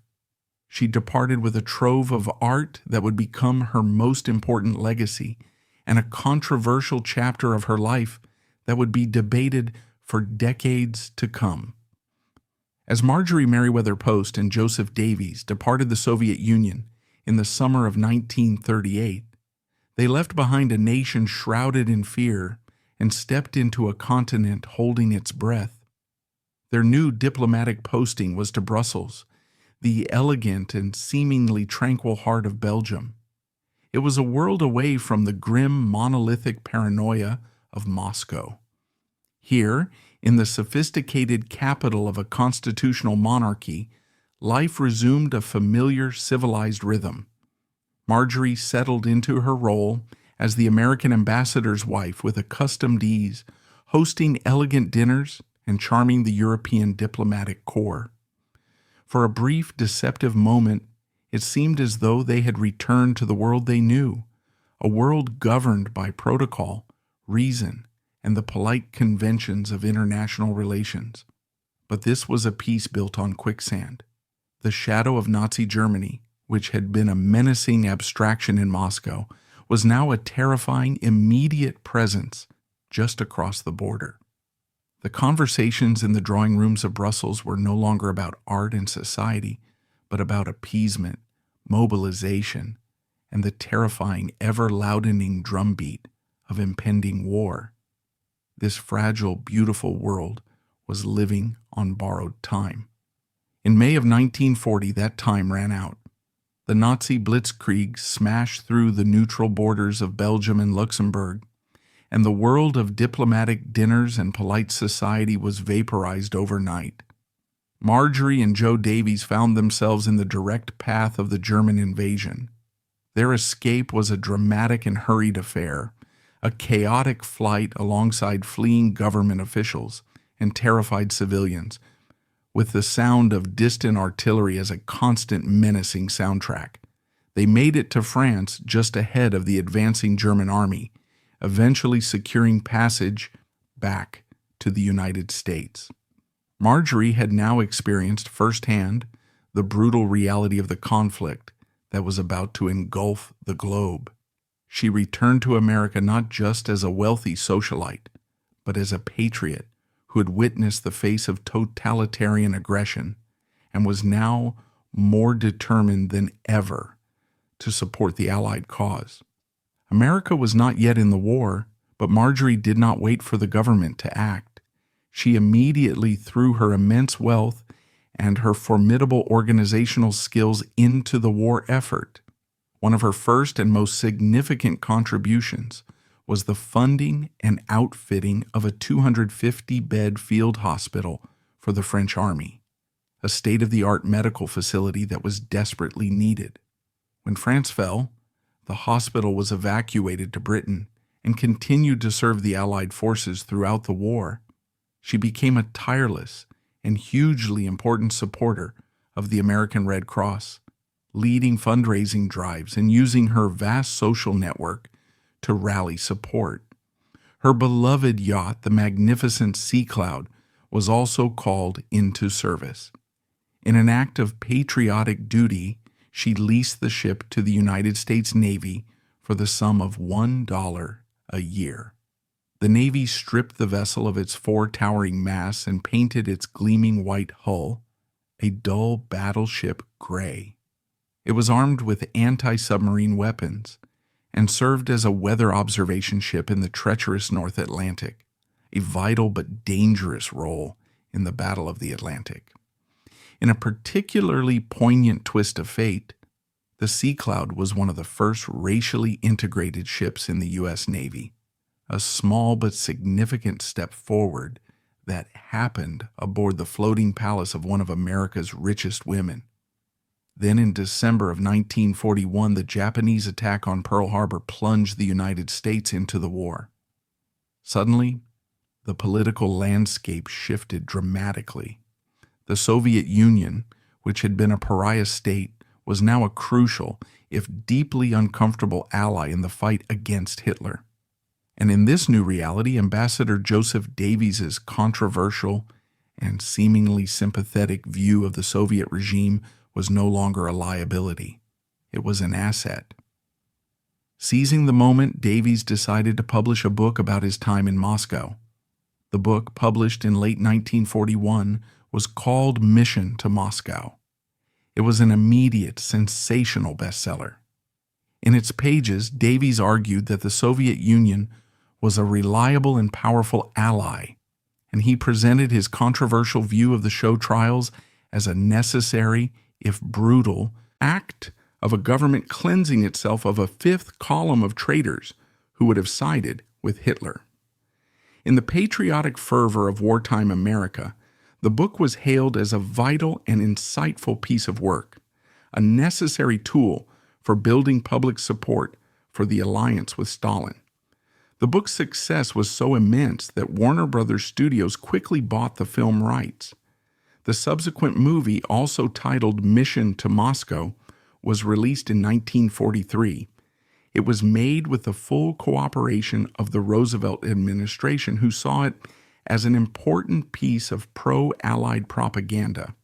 She departed with a trove of art that would become her most important legacy and a controversial chapter of her life that would be debated for decades to come. As Marjorie Merriweather Post and Joseph Davies departed the Soviet Union in the summer of 1938, they left behind a nation shrouded in fear and stepped into a continent holding its breath. Their new diplomatic posting was to Brussels, the elegant and seemingly tranquil heart of Belgium. It was a world away from the grim, monolithic paranoia of Moscow. Here, in the sophisticated capital of a constitutional monarchy, life resumed a familiar, civilized rhythm. Marjorie settled into her role as the American ambassador's wife with accustomed ease, hosting elegant dinners and charming the European diplomatic corps. For a brief, deceptive moment, it seemed as though they had returned to the world they knew, a world governed by protocol, reason, and the polite conventions of international relations. But this was a peace built on quicksand. The shadow of Nazi Germany, which had been a menacing abstraction in Moscow, was now a terrifying, immediate presence just across the border. The conversations in the drawing rooms of Brussels were no longer about art and society, but about appeasement, mobilization, and the terrifying, ever-loudening drumbeat of impending war. This fragile, beautiful world was living on borrowed time. In May of 1940, that time ran out. The Nazi blitzkrieg smashed through the neutral borders of Belgium and Luxembourg, and the world of diplomatic dinners and polite society was vaporized overnight. Marjorie and Joe Davies found themselves in the direct path of the German invasion. Their escape was a dramatic and hurried affair, a chaotic flight alongside fleeing government officials and terrified civilians, with the sound of distant artillery as a constant menacing soundtrack. They made it to France just ahead of the advancing German army, eventually securing passage back to the United States. Marjorie had now experienced firsthand the brutal reality of the conflict that was about to engulf the globe. She returned to America not just as a wealthy socialite, but as a patriot who had witnessed the face of totalitarian aggression and was now more determined than ever to support the Allied cause. America was not yet in the war, but Marjorie did not wait for the government to act. She immediately threw her immense wealth and her formidable organizational skills into the war effort. One of her first and most significant contributions was the funding and outfitting of a 250-bed field hospital for the French army, a state-of-the-art medical facility that was desperately needed. When France fell, the hospital was evacuated to Britain and continued to serve the Allied forces throughout the war. She became a tireless and hugely important supporter of the American Red Cross, leading fundraising drives and using her vast social network to rally support. Her beloved yacht, the magnificent Sea Cloud, was also called into service. In an act of patriotic duty, she leased the ship to the United States Navy for the sum of $1 a year. The Navy stripped the vessel of its 4 towering masts and painted its gleaming white hull a dull battleship gray. It was armed with anti-submarine weapons and served as a weather observation ship in the treacherous North Atlantic, a vital but dangerous role in the Battle of the Atlantic. In a particularly poignant twist of fate, the Sea Cloud was one of the first racially integrated ships in the U.S. Navy, a small but significant step forward that happened aboard the floating palace of one of America's richest women. Then in December of 1941, the Japanese attack on Pearl Harbor plunged the United States into the war. Suddenly, the political landscape shifted dramatically. The Soviet Union, which had been a pariah state, was now a crucial, if deeply uncomfortable ally in the fight against Hitler. And in this new reality, Ambassador Joseph Davies's controversial and seemingly sympathetic view of the Soviet regime was no longer a liability. It was an asset. Seizing the moment, Davies decided to publish a book about his time in Moscow. The book, published in late 1941, was called Mission to Moscow. It was an immediate, sensational bestseller. In its pages, Davies argued that the Soviet Union was a reliable and powerful ally, and he presented his controversial view of the show trials as a necessary, if brutal, act of a government cleansing itself of a fifth column of traitors who would have sided with Hitler. In the patriotic fervor of wartime America, the book was hailed as a vital and insightful piece of work, a necessary tool for building public support for the alliance with Stalin. The book's success was so immense that Warner Brothers Studios quickly bought the film rights. The subsequent movie, also titled Mission to Moscow, was released in 1943. It was made with the full cooperation of the Roosevelt administration, who saw it as an important piece of pro-Allied propaganda.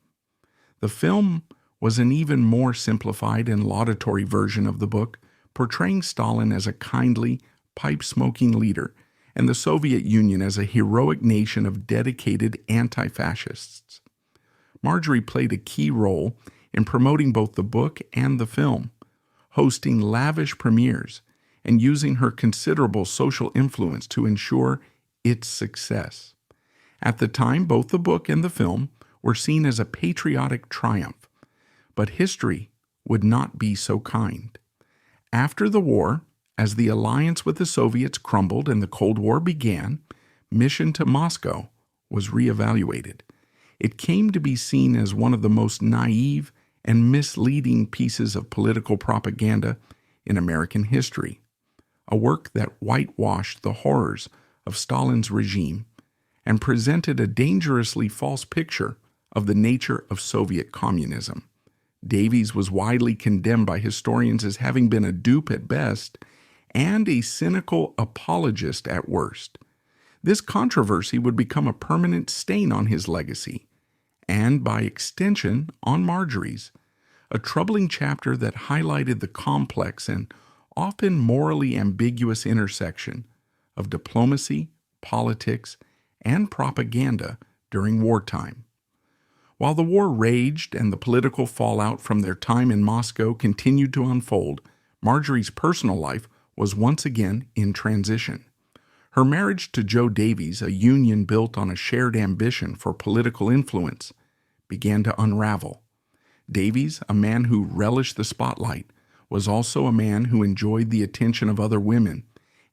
The film was an even more simplified and laudatory version of the book, portraying Stalin as a kindly, pipe-smoking leader and the Soviet Union as a heroic nation of dedicated anti-fascists. Marjorie played a key role in promoting both the book and the film, hosting lavish premieres and using her considerable social influence to ensure its success. At the time, both the book and the film were seen as a patriotic triumph, but history would not be so kind. After the war, as the alliance with the Soviets crumbled and the Cold War began, Mission to Moscow was reevaluated. It came to be seen as one of the most naive and misleading pieces of political propaganda in American history, a work that whitewashed the horrors of Stalin's regime and presented a dangerously false picture of the nature of Soviet communism. Davies was widely condemned by historians as having been a dupe at best and a cynical apologist at worst. This controversy would become a permanent stain on his legacy, and by extension on Marjorie's, a troubling chapter that highlighted the complex and often morally ambiguous intersection of diplomacy, politics, and propaganda during wartime. While the war raged and the political fallout from their time in Moscow continued to unfold, Marjorie's personal life was once again in transition. Her marriage to Joe Davies, a union built on a shared ambition for political influence, began to unravel. Davies, a man who relished the spotlight, was also a man who enjoyed the attention of other women,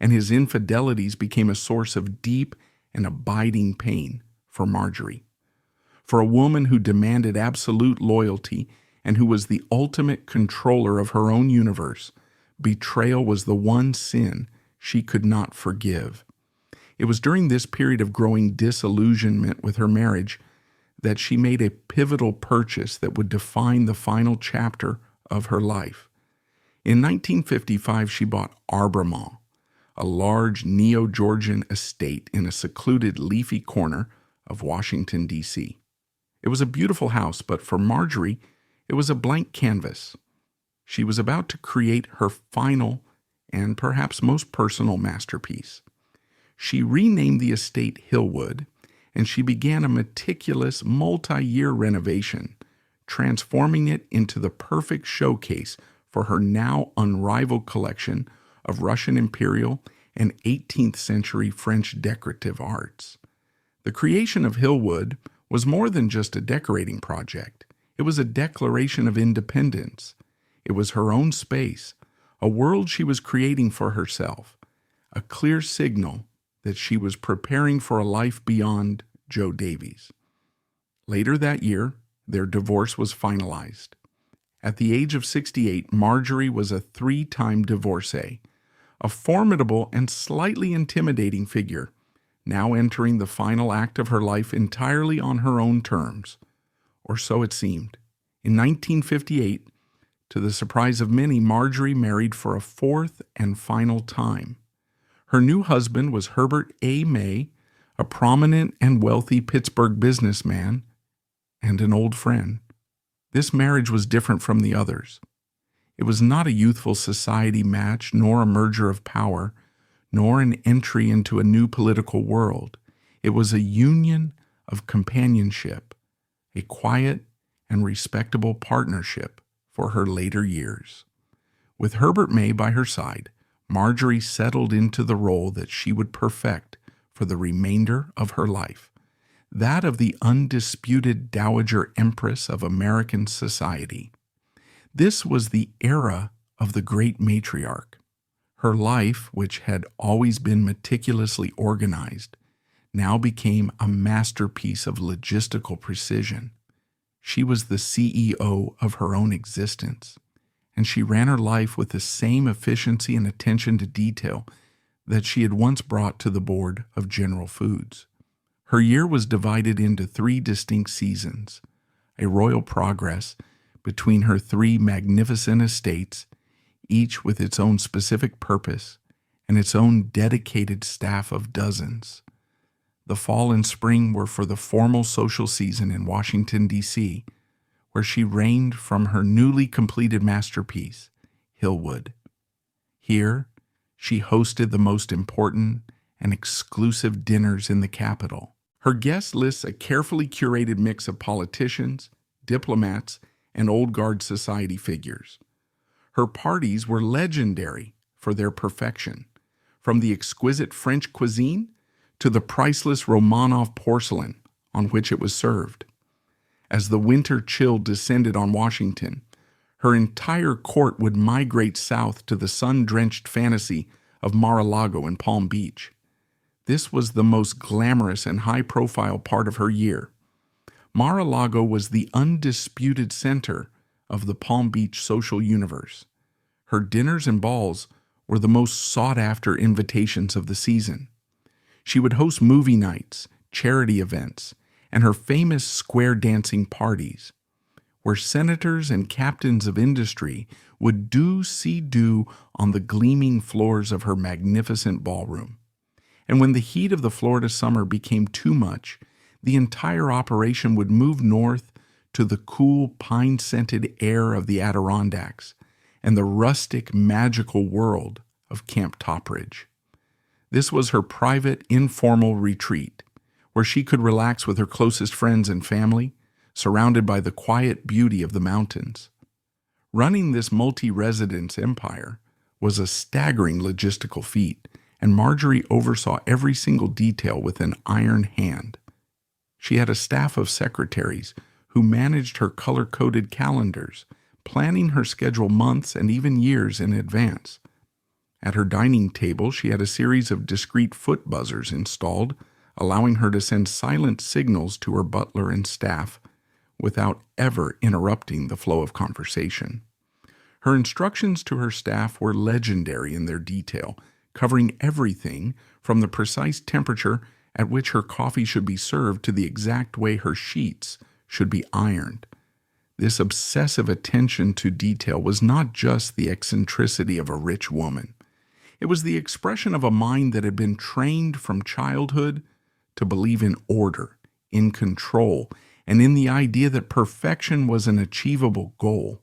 and his infidelities became a source of deep and abiding pain for Marjorie. For a woman who demanded absolute loyalty and who was the ultimate controller of her own universe, betrayal was the one sin she could not forgive. It was during this period of growing disillusionment with her marriage that she made a pivotal purchase that would define the final chapter of her life. In 1955, she bought Arbremont, a large neo-Georgian estate in a secluded leafy corner of Washington, D.C. It was a beautiful house, but for Marjorie, it was a blank canvas. She was about to create her final and perhaps most personal masterpiece. She renamed the estate Hillwood, and she began a meticulous multi-year renovation, transforming it into the perfect showcase for her now unrivaled collection of Russian imperial and 18th century French decorative arts. The creation of Hillwood was more than just a decorating project. It was a declaration of independence. It was her own space, a world she was creating for herself, a clear signal that she was preparing for a life beyond Joe Davies. Later that year, their divorce was finalized. At the age of 68, Marjorie was a 3-time divorcee, a formidable and slightly intimidating figure, now entering the final act of her life entirely on her own terms, or so it seemed. In 1958, to the surprise of many, Marjorie married for a 4th and final time. Her new husband was Herbert A. May, a prominent and wealthy Pittsburgh businessman and an old friend. This marriage was different from the others. It was not a youthful society match, nor a merger of power, nor an entry into a new political world. It was a union of companionship, a quiet and respectable partnership for her later years. With Herbert May by her side, Marjorie settled into the role that she would perfect for the remainder of her life, that of the undisputed Dowager Empress of American society. This was the era of the great matriarch. Her life, which had always been meticulously organized, now became a masterpiece of logistical precision. She was the CEO of her own existence, and she ran her life with the same efficiency and attention to detail that she had once brought to the board of General Foods. Her year was divided into 3 distinct seasons, a royal progress between her 3 magnificent estates, each with its own specific purpose and its own dedicated staff of dozens. The fall and spring were for the formal social season in Washington, D.C., where she reigned from her newly completed masterpiece, Hillwood. Here, she hosted the most important and exclusive dinners in the capital. Her guest lists a carefully curated mix of politicians, diplomats, and old guard society figures. Her parties were legendary for their perfection, from the exquisite French cuisine to the priceless Romanov porcelain on which it was served. As the winter chill descended on Washington, her entire court would migrate south to the sun-drenched fantasy of Mar-a-Lago in Palm Beach. This was the most glamorous and high-profile part of her year. Mar-a-Lago was the undisputed center of the Palm Beach social universe. Her dinners and balls were the most sought-after invitations of the season. She would host movie nights, charity events, and her famous square dancing parties, where senators and captains of industry would do on the gleaming floors of her magnificent ballroom. And when the heat of the Florida summer became too much, the entire operation would move north to the cool, pine-scented air of the Adirondacks and the rustic, magical world of Camp Topridge. This was her private, informal retreat, where she could relax with her closest friends and family, surrounded by the quiet beauty of the mountains. Running this multi-residence empire was a staggering logistical feat, and Marjorie oversaw every single detail with an iron hand. She had a staff of secretaries who managed her color-coded calendars, planning her schedule months and even years in advance. At her dining table, she had a series of discreet foot buzzers installed, allowing her to send silent signals to her butler and staff without ever interrupting the flow of conversation. Her instructions to her staff were legendary in their detail, covering everything from the precise temperature at which her coffee should be served to the exact way her sheets should be ironed. This obsessive attention to detail was not just the eccentricity of a rich woman. It was the expression of a mind that had been trained from childhood to believe in order, in control, and in the idea that perfection was an achievable goal.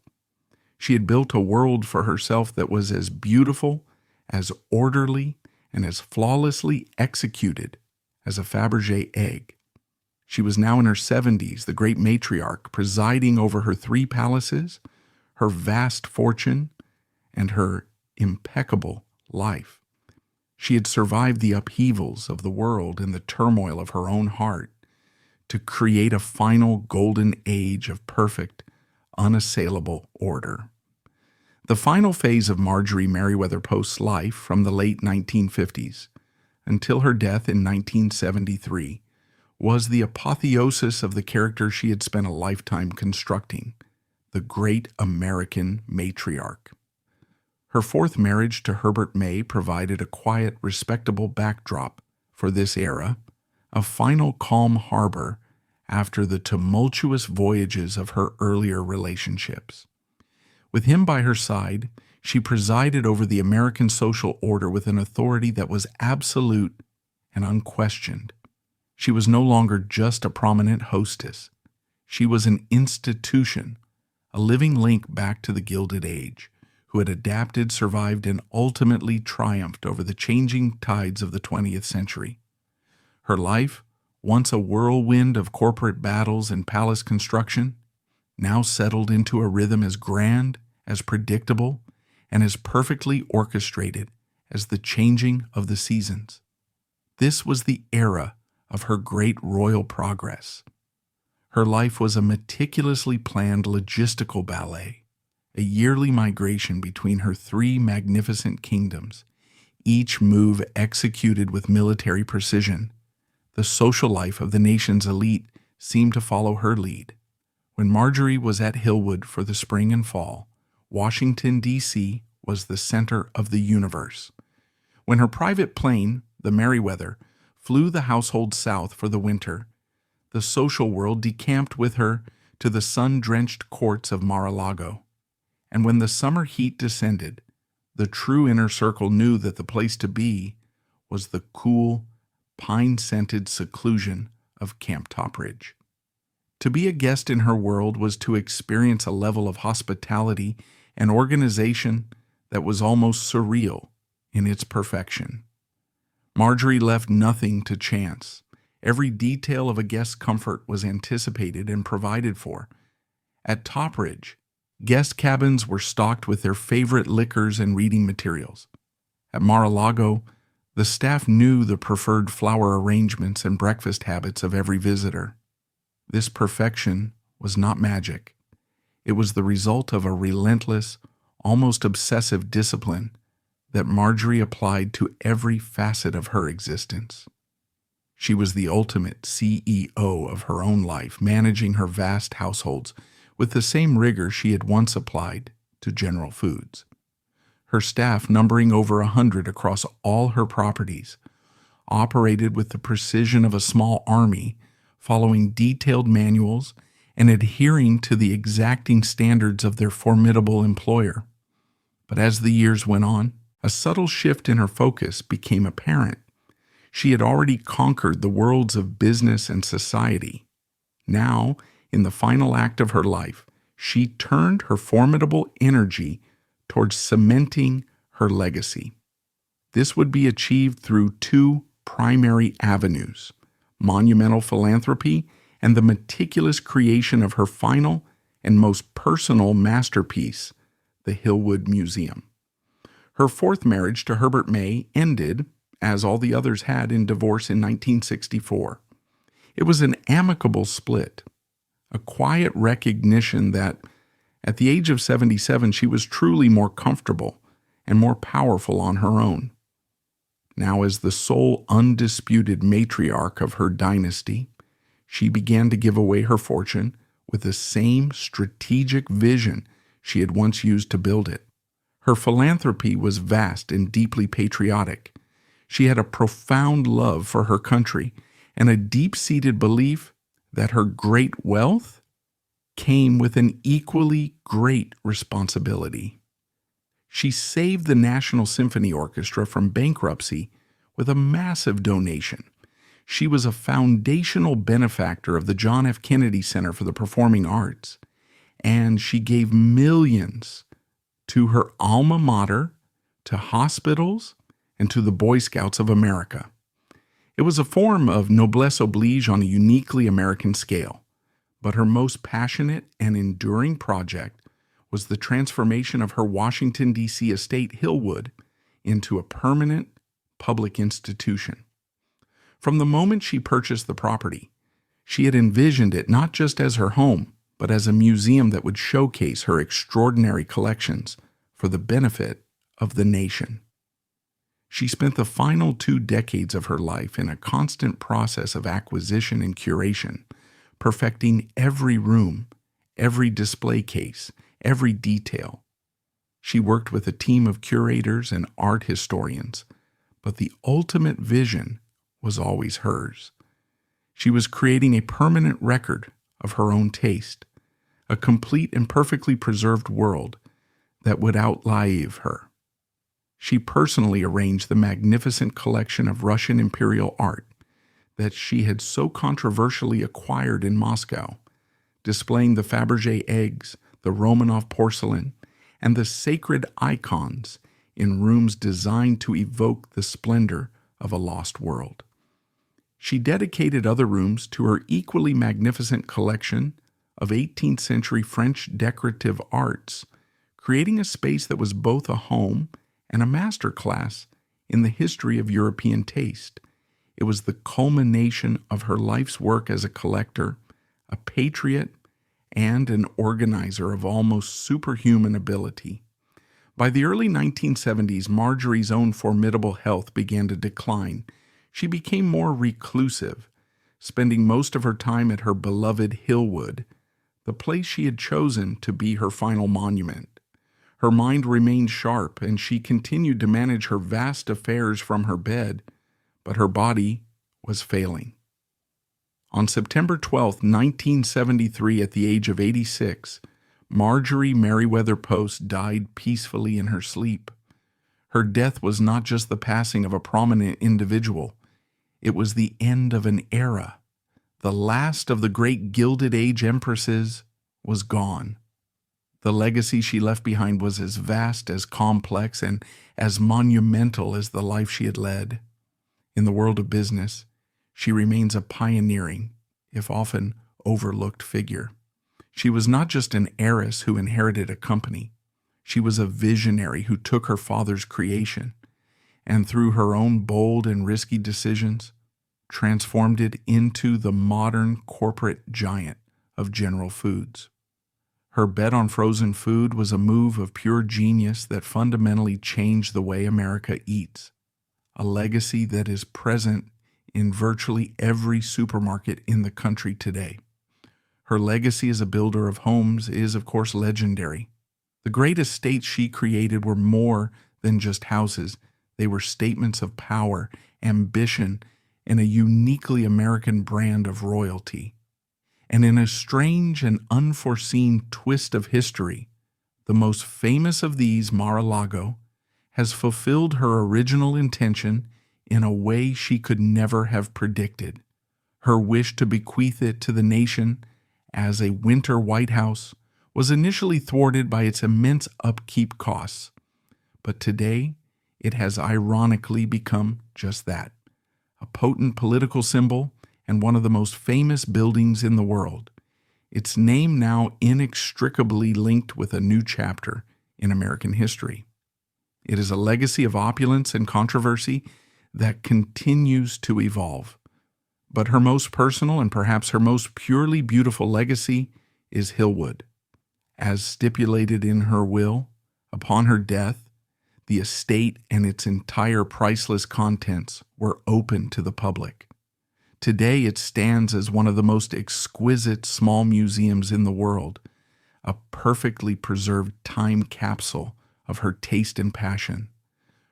She had built a world for herself that was as beautiful, as orderly, and as flawlessly executed as a Fabergé egg. She was now in her 70s, the great matriarch, presiding over her 3 palaces, her vast fortune, and her impeccable life. She had survived the upheavals of the world and the turmoil of her own heart to create a final golden age of perfect, unassailable order. The final phase of Marjorie Merriweather Post's life, from the late 1950s until her death in 1973, was the apotheosis of the character she had spent a lifetime constructing, the great American matriarch. Her 4th marriage to Herbert May provided a quiet, respectable backdrop for this era, a final calm harbor after the tumultuous voyages of her earlier relationships. With him by her side, she presided over the American social order with an authority that was absolute and unquestioned. She was no longer just a prominent hostess. She was an institution, a living link back to the Gilded Age, who had adapted, survived, and ultimately triumphed over the changing tides of the 20th century. Her life, once a whirlwind of corporate battles and palace construction, now settled into a rhythm as grand, as predictable, and as perfectly orchestrated as the changing of the seasons. This was the era of her great royal progress. Her life was a meticulously planned logistical ballet, a yearly migration between her 3 magnificent kingdoms, each move executed with military precision. The social life of the nation's elite seemed to follow her lead. When Marjorie was at Hillwood for the spring and fall, Washington, D.C. was the center of the universe. When her private plane, the Merriweather, flew the household south for the winter, the social world decamped with her to the sun-drenched courts of Mar-a-Lago. And when the summer heat descended, the true inner circle knew that the place to be was the cool, pine-scented seclusion of Camp Topridge. To be a guest in her world was to experience a level of hospitality and organization that was almost surreal in its perfection. Marjorie left nothing to chance. Every detail of a guest's comfort was anticipated and provided for. At Topridge, guest cabins were stocked with their favorite liquors and reading materials. At Mar-a-Lago, the staff knew the preferred flower arrangements and breakfast habits of every visitor. This perfection was not magic. It was the result of a relentless, almost obsessive discipline that Marjorie applied to every facet of her existence. She was the ultimate CEO of her own life, managing her vast households with the same rigor she had once applied to General Foods. Her staff, numbering over 100 across all her properties, operated with the precision of a small army, following detailed manuals and adhering to the exacting standards of their formidable employer. But as the years went on, a subtle shift in her focus became apparent. She had already conquered the worlds of business and society. Now, in the final act of her life, she turned her formidable energy towards cementing her legacy. This would be achieved through two primary avenues: monumental philanthropy and the meticulous creation of her final and most personal masterpiece, the Hillwood Museum. Her fourth marriage to Herbert May ended, as all the others had, in divorce in 1964. It was an amicable split, a quiet recognition that at the age of 77 she was truly more comfortable and more powerful on her own. Now, as the sole undisputed matriarch of her dynasty, she began to give away her fortune with the same strategic vision she had once used to build it. Her philanthropy was vast and deeply patriotic. She had a profound love for her country and a deep-seated belief that her great wealth came with an equally great responsibility. She saved the National Symphony Orchestra from bankruptcy with a massive donation. She was a foundational benefactor of the John F. Kennedy Center for the Performing Arts, and she gave millions to her alma mater, to hospitals, and to the Boy Scouts of America. It was a form of noblesse oblige on a uniquely American scale, but her most passionate and enduring project was the transformation of her Washington, D.C. estate, Hillwood, into a permanent public institution. From the moment she purchased the property, she had envisioned it not just as her home, but as a museum that would showcase her extraordinary collections for the benefit of the nation. She spent the final 2 decades of her life in a constant process of acquisition and curation, perfecting every room, every display case, every detail. She worked with a team of curators and art historians, but the ultimate vision was always hers. She was creating a permanent record of her own taste, a complete and perfectly preserved world that would outlive her. She personally arranged the magnificent collection of Russian imperial art that she had so controversially acquired in Moscow, displaying the Fabergé eggs, the Romanov porcelain, and the sacred icons in rooms designed to evoke the splendor of a lost world. She dedicated other rooms to her equally magnificent collection of 18th century French decorative arts, creating a space that was both a home and a masterclass in the history of European taste. It was the culmination of her life's work as a collector, a patriot, and an organizer of almost superhuman ability. By the early 1970s, Marjorie's own formidable health began to decline. She became more reclusive, spending most of her time at her beloved Hillwood, the place she had chosen to be her final monument. Her mind remained sharp, and she continued to manage her vast affairs from her bed, but her body was failing. On September 12, 1973, at the age of 86, Marjorie Merriweather Post died peacefully in her sleep. Her death was not just the passing of a prominent individual, it was the end of an era. The last of the great Gilded Age empresses was gone. The legacy she left behind was as vast, as complex, and as monumental as the life she had led. In the world of business, she remains a pioneering, if often overlooked figure. She was not just an heiress who inherited a company. She was a visionary who took her father's creation and, through her own bold and risky decisions, transformed it into the modern corporate giant of General Foods. Her bet on frozen food was a move of pure genius that fundamentally changed the way America eats, a legacy that is present in virtually every supermarket in the country today. Her legacy as a builder of homes is, of course, legendary. The great estates she created were more than just houses. They were statements of power, ambition, and a uniquely American brand of royalty. And in a strange and unforeseen twist of history, the most famous of these, Mar-a-Lago, has fulfilled her original intention in a way she could never have predicted. Her wish to bequeath it to the nation as a winter White House was initially thwarted by its immense upkeep costs. But today, it has ironically become just that, a potent political symbol and one of the most famous buildings in the world. Its name now inextricably linked with a new chapter in American history. It is a legacy of opulence and controversy that continues to evolve. But her most personal and perhaps her most purely beautiful legacy is Hillwood. As stipulated in her will, upon her death, the estate and its entire priceless contents were open to the public. Today it stands as one of the most exquisite small museums in the world, a perfectly preserved time capsule of her taste and passion.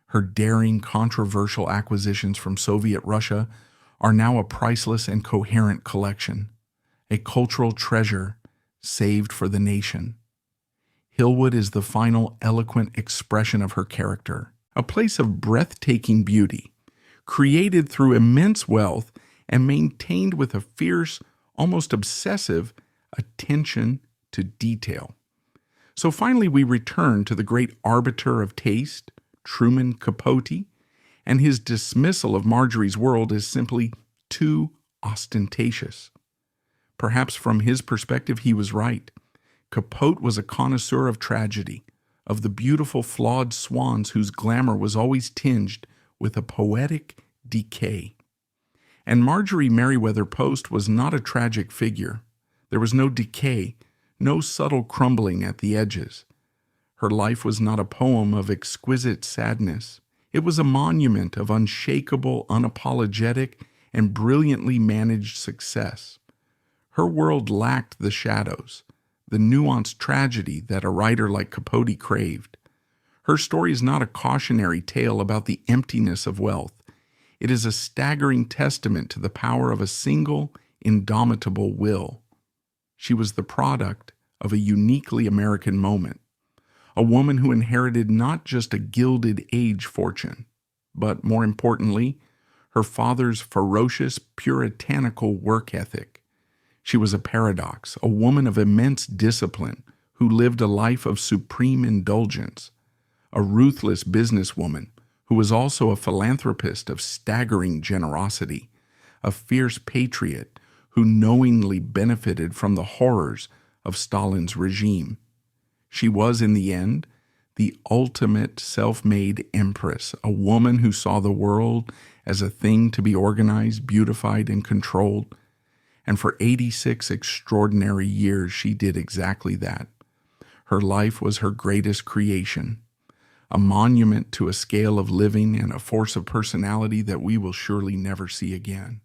Her daring, controversial acquisitions from Soviet Russia are now a priceless and coherent collection, a cultural treasure saved for the nation. Hillwood is the final eloquent expression of her character, a place of breathtaking beauty, created through immense wealth and maintained with a fierce, almost obsessive attention to detail. So finally we return to the great arbiter of taste, Truman Capote, and his dismissal of Marjorie's world as simply too ostentatious. Perhaps from his perspective he was right. Capote was a connoisseur of tragedy, of the beautiful flawed swans whose glamour was always tinged with a poetic decay. And Marjorie Merriweather Post was not a tragic figure. There was no decay, no subtle crumbling at the edges. Her life was not a poem of exquisite sadness. It was a monument of unshakable, unapologetic, and brilliantly managed success. Her world lacked the shadows, the nuanced tragedy that a writer like Capote craved. Her story is not a cautionary tale about the emptiness of wealth. It is a staggering testament to the power of a single, indomitable will. She was the product of a uniquely American moment, a woman who inherited not just a Gilded Age fortune, but, more importantly, her father's ferocious, puritanical work ethic. She was a paradox, a woman of immense discipline who lived a life of supreme indulgence, a ruthless businesswoman who was also a philanthropist of staggering generosity, a fierce patriot who knowingly benefited from the horrors of Stalin's regime. She was, in the end, the ultimate self-made empress, a woman who saw the world as a thing to be organized, beautified, and controlled. And for 86 extraordinary years, she did exactly that. Her life was her greatest creation, a monument to a scale of living and a force of personality that we will surely never see again.